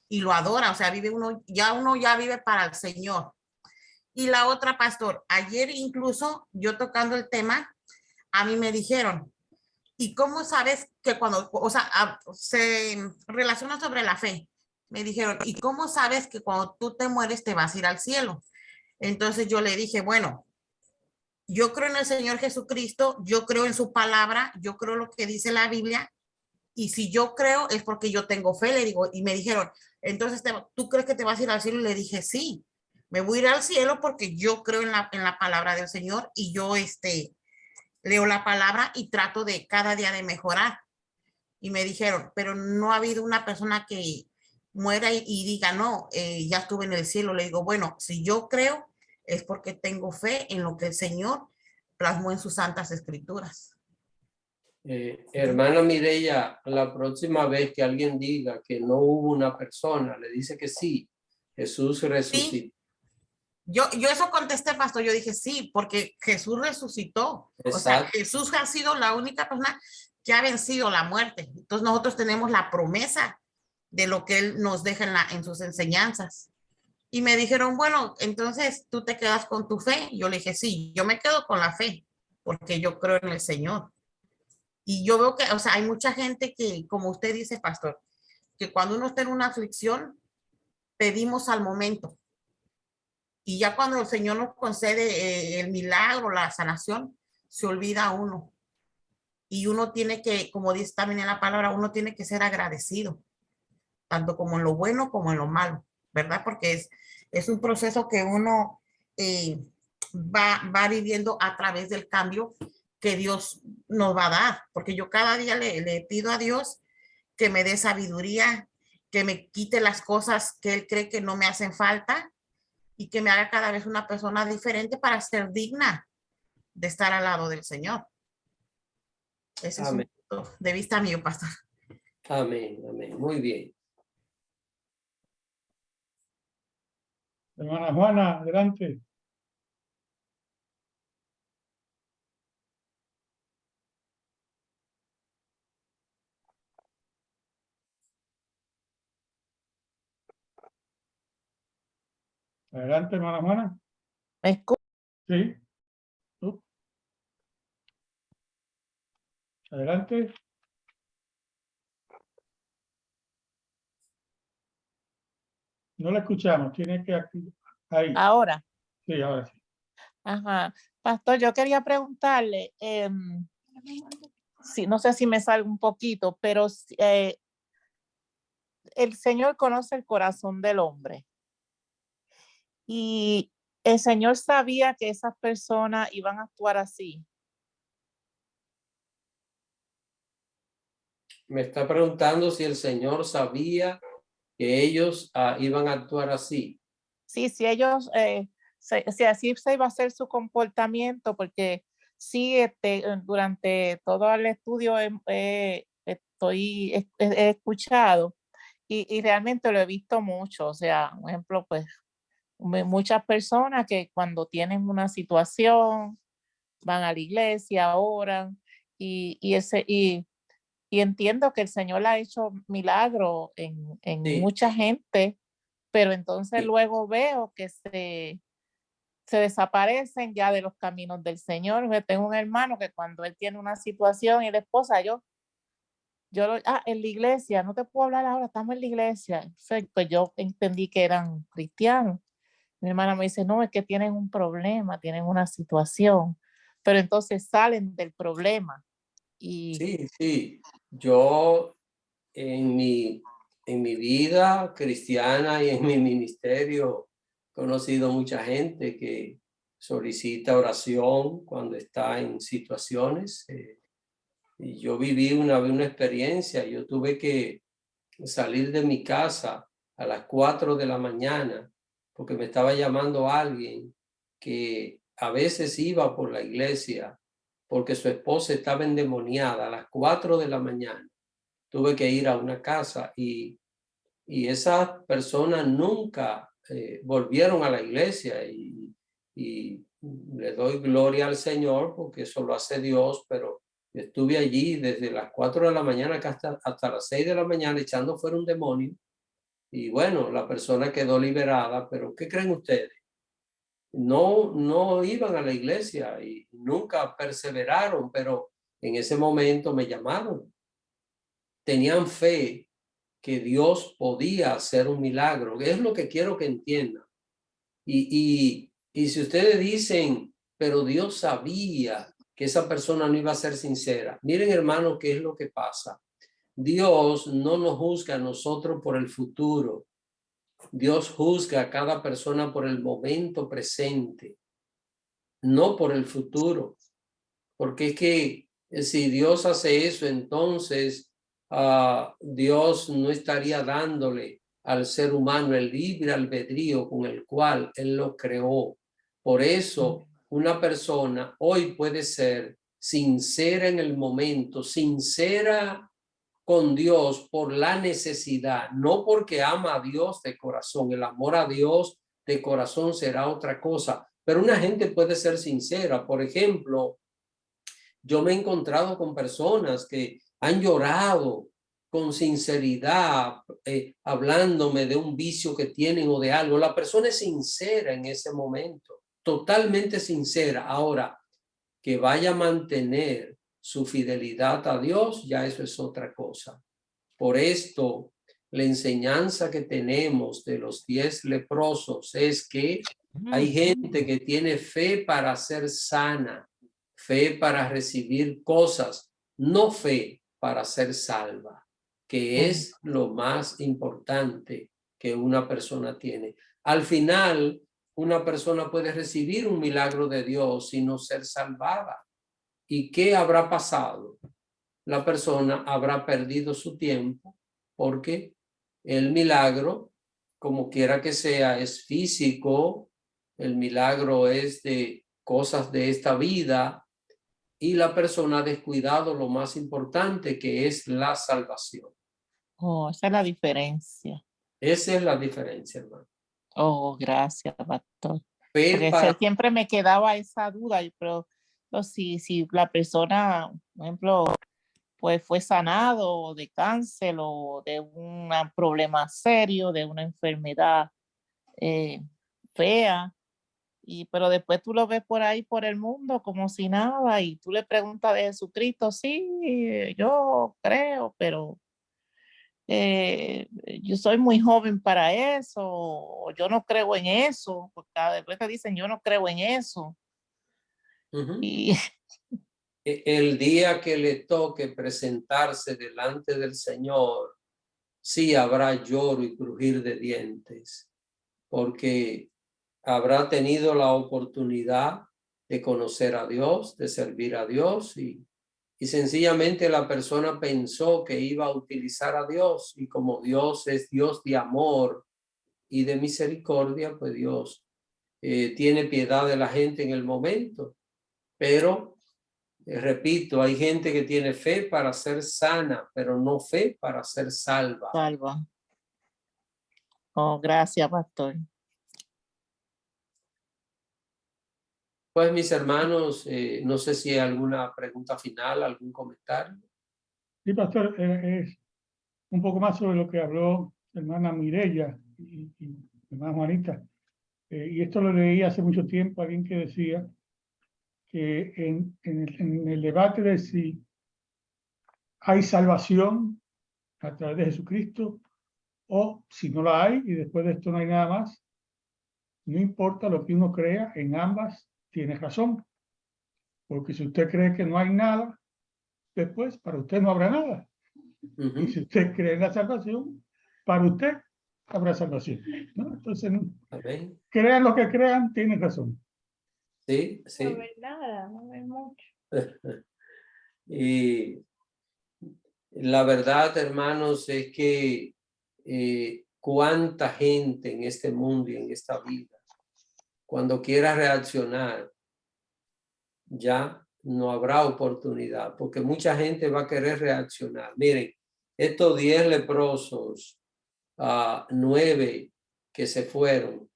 Y lo adora, o sea, uno ya vive para el Señor. Y la otra, pastor, ayer incluso yo tocando el tema, a mí me dijeron, ¿y cómo sabes que cuando, o sea, se relaciona sobre la fe? Me dijeron, ¿y cómo sabes que cuando tú te mueres te vas a ir al cielo? Entonces yo le dije, bueno, yo creo en el Señor Jesucristo, yo creo en su palabra, yo creo lo que dice la Biblia, y si yo creo es porque yo tengo fe, le digo, y me dijeron, entonces, ¿tú crees que te vas a ir al cielo? Y le dije, sí, me voy a ir al cielo porque yo creo en la palabra del Señor y yo leo la palabra y trato de cada día de mejorar. Y me dijeron, pero no ha habido una persona que muera y diga, no, ya estuve en el cielo. Le digo, bueno, si yo creo es porque tengo fe en lo que el Señor plasmó en sus santas escrituras. Hermana Mireya, la próxima vez que alguien diga que no hubo una persona, le dice que sí, Jesús resucitó. Sí. Yo eso contesté, pastor, yo dije sí, porque Jesús resucitó. Exacto. O sea, Jesús ha sido la única persona que ha vencido la muerte. Entonces nosotros tenemos la promesa de lo que Él nos deja en sus enseñanzas. Y me dijeron, bueno, entonces tú te quedas con tu fe. Yo le dije, sí, yo me quedo con la fe, porque yo creo en el Señor. Y yo veo que, o sea, hay mucha gente que, como usted dice, pastor, que cuando uno está en una aflicción, pedimos al momento. Y ya cuando el Señor nos concede el milagro, la sanación, se olvida uno. Y uno tiene que, como dice también en la palabra, uno tiene que ser agradecido, tanto como en lo bueno como en lo malo, ¿verdad? Porque es un proceso que uno va viviendo a través del cambio que Dios nos va a dar. Porque yo cada día le pido a Dios que me dé sabiduría, que me quite las cosas que Él cree que no me hacen falta y que me haga cada vez una persona diferente para ser digna de estar al lado del Señor. Ese es un punto de vista mío, pastor. Amén, amén. Muy bien. Hermana Juana, adelante. Adelante, hermana Juana. ¿Me escucha? Sí. Adelante. No la escuchamos, tiene que activar. Ahí, Ahora, sí, ahora sí. ajá. Pastor, yo quería preguntarle, no sé si me salgo un poquito, pero el Señor conoce el corazón del hombre y el Señor sabía que esas personas iban a actuar así. Me está preguntando si el Señor sabía que ellos iban a actuar así. Sí, si ellos, si así se iba a hacer su comportamiento, porque sí, durante todo el estudio he escuchado y realmente lo he visto mucho. O sea, por ejemplo, pues muchas personas que cuando tienen una situación van a la iglesia, oran y entiendo que el Señor ha hecho milagros en Sí. mucha gente, pero entonces Sí. luego veo que se desaparecen ya de los caminos del Señor. Yo tengo un hermano que cuando él tiene una situación y la esposa, en la iglesia, no te puedo hablar ahora, estamos en la iglesia. Entonces, pues yo entendí que eran cristianos. Mi hermana me dice, no, es que tienen un problema, tienen una situación, pero entonces salen del problema. Sí, sí. Yo en mi vida cristiana y en mi ministerio he conocido mucha gente que solicita oración cuando está en situaciones. Y yo viví una vez una experiencia. Yo tuve que salir de mi casa a las 4 de la mañana porque me estaba llamando alguien que a veces iba por la iglesia porque su esposa estaba endemoniada a las 4 de la mañana. Tuve que ir a una casa y esas personas nunca volvieron a la iglesia y le doy gloria al Señor porque eso lo hace Dios, pero estuve allí desde las 4 de la mañana hasta las 6 de la mañana echando fuera un demonio y bueno, la persona quedó liberada, pero ¿qué creen ustedes? No iban a la iglesia y nunca perseveraron, pero en ese momento me llamaron. Tenían fe que Dios podía hacer un milagro. Es lo que quiero que entiendan. Y si ustedes dicen, pero Dios sabía que esa persona no iba a ser sincera. Miren, hermano, qué es lo que pasa. Dios no nos juzga a nosotros por el futuro. Dios juzga a cada persona por el momento presente, no por el futuro. Porque es que si Dios hace eso, entonces Dios no estaría dándole al ser humano el libre albedrío con el cual Él lo creó. Por eso, una persona hoy puede ser sincera en el momento, sincera con Dios por la necesidad, no porque ama a Dios de corazón. El amor a Dios de corazón será otra cosa, pero una gente puede ser sincera. Por ejemplo, yo me he encontrado con personas que han llorado con sinceridad, hablándome de un vicio que tienen o de algo. La persona es sincera en ese momento, totalmente sincera. Ahora, que vaya a mantener su fidelidad a Dios, ya eso es otra cosa. Por esto, la enseñanza que tenemos de los 10 leprosos es que hay gente que tiene fe para ser sana, fe para recibir cosas, no fe para ser salva, que es lo más importante que una persona tiene. Al final, una persona puede recibir un milagro de Dios y no ser salvada. ¿Y qué habrá pasado? La persona habrá perdido su tiempo porque el milagro, como quiera que sea, es físico, el milagro es de cosas de esta vida y la persona ha descuidado lo más importante, que es la salvación. Oh, esa es la diferencia. Esa es la diferencia, hermano. Oh, gracias, pastor. Fe Porque para... siempre me quedaba esa duda, pero si la persona, por ejemplo, pues fue sanado de cáncer o de un problema serio, de una enfermedad fea, pero después tú lo ves por ahí por el mundo como si nada y tú le preguntas de Jesucristo, sí, yo creo, pero yo soy muy joven para eso, o yo no creo en eso, porque cada vez te dicen yo no creo en eso. Ujú. Y El día que le toque presentarse delante del Señor, sí habrá lloro y crujir de dientes, porque habrá tenido la oportunidad de conocer a Dios, de servir a Dios, y sencillamente la persona pensó que iba a utilizar a Dios, y como Dios es Dios de amor y de misericordia, pues Dios tiene piedad de la gente en el momento. Pero repito, hay gente que tiene fe para ser sana, pero no fe para ser salva. salva. Oh, gracias, pastor. Pues mis hermanos, no sé si hay alguna pregunta final, algún comentario. Sí, pastor, es un poco más sobre lo que habló hermana Mireya y hermana Juanita. Y esto lo leí hace mucho tiempo, alguien que decía que en el debate de si hay salvación a través de Jesucristo o si no la hay y después de esto no hay nada más, no importa lo que uno crea, en ambas tiene razón. Porque si usted cree que no hay nada, después para usted no habrá nada. Ujú. Y si usted cree en la salvación, para usted habrá salvación, ¿no? Entonces, Amén. crean lo que crean, tienen razón. Sí, No sí. ver nada, no ver mucho. Y la verdad, hermanos, es que cuánta gente en este mundo y en esta vida, cuando quiera reaccionar, ya no habrá oportunidad, porque mucha gente va a querer reaccionar. Miren, estos 10 leprosos, 9 que se fueron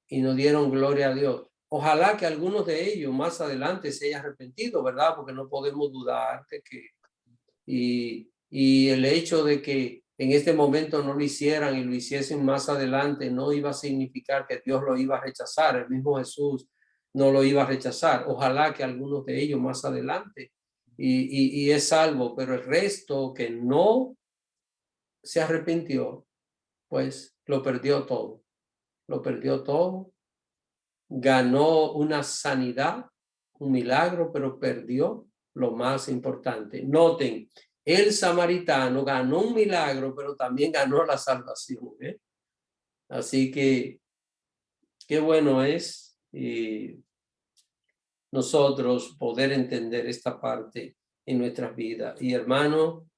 y no dieron gloria a Dios. Ojalá que algunos de ellos más adelante se hayan arrepentido, ¿verdad? Porque no podemos dudar de que y el hecho de que en este momento no lo hicieran y lo hiciesen más adelante no iba a significar que Dios lo iba a rechazar. El mismo Jesús no lo iba a rechazar. Ojalá que algunos de ellos más adelante y es salvo, pero el resto que no se arrepintió, pues lo perdió todo. Lo perdió todo. Ganó una sanidad, un milagro, pero perdió lo más importante. Noten, el samaritano ganó un milagro, pero también ganó la salvación. Así que qué bueno es nosotros poder entender esta parte en nuestras vidas. Y hermano,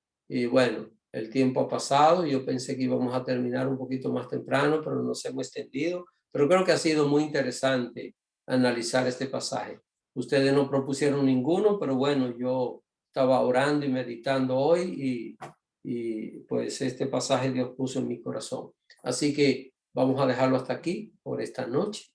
bueno, el tiempo ha pasado. Yo pensé que íbamos a terminar un poquito más temprano, pero nos hemos extendido. Pero creo que ha sido muy interesante analizar este pasaje. Ustedes no propusieron ninguno, pero bueno, yo estaba orando y meditando hoy y pues este pasaje Dios puso en mi corazón. Así que vamos a dejarlo hasta aquí por esta noche.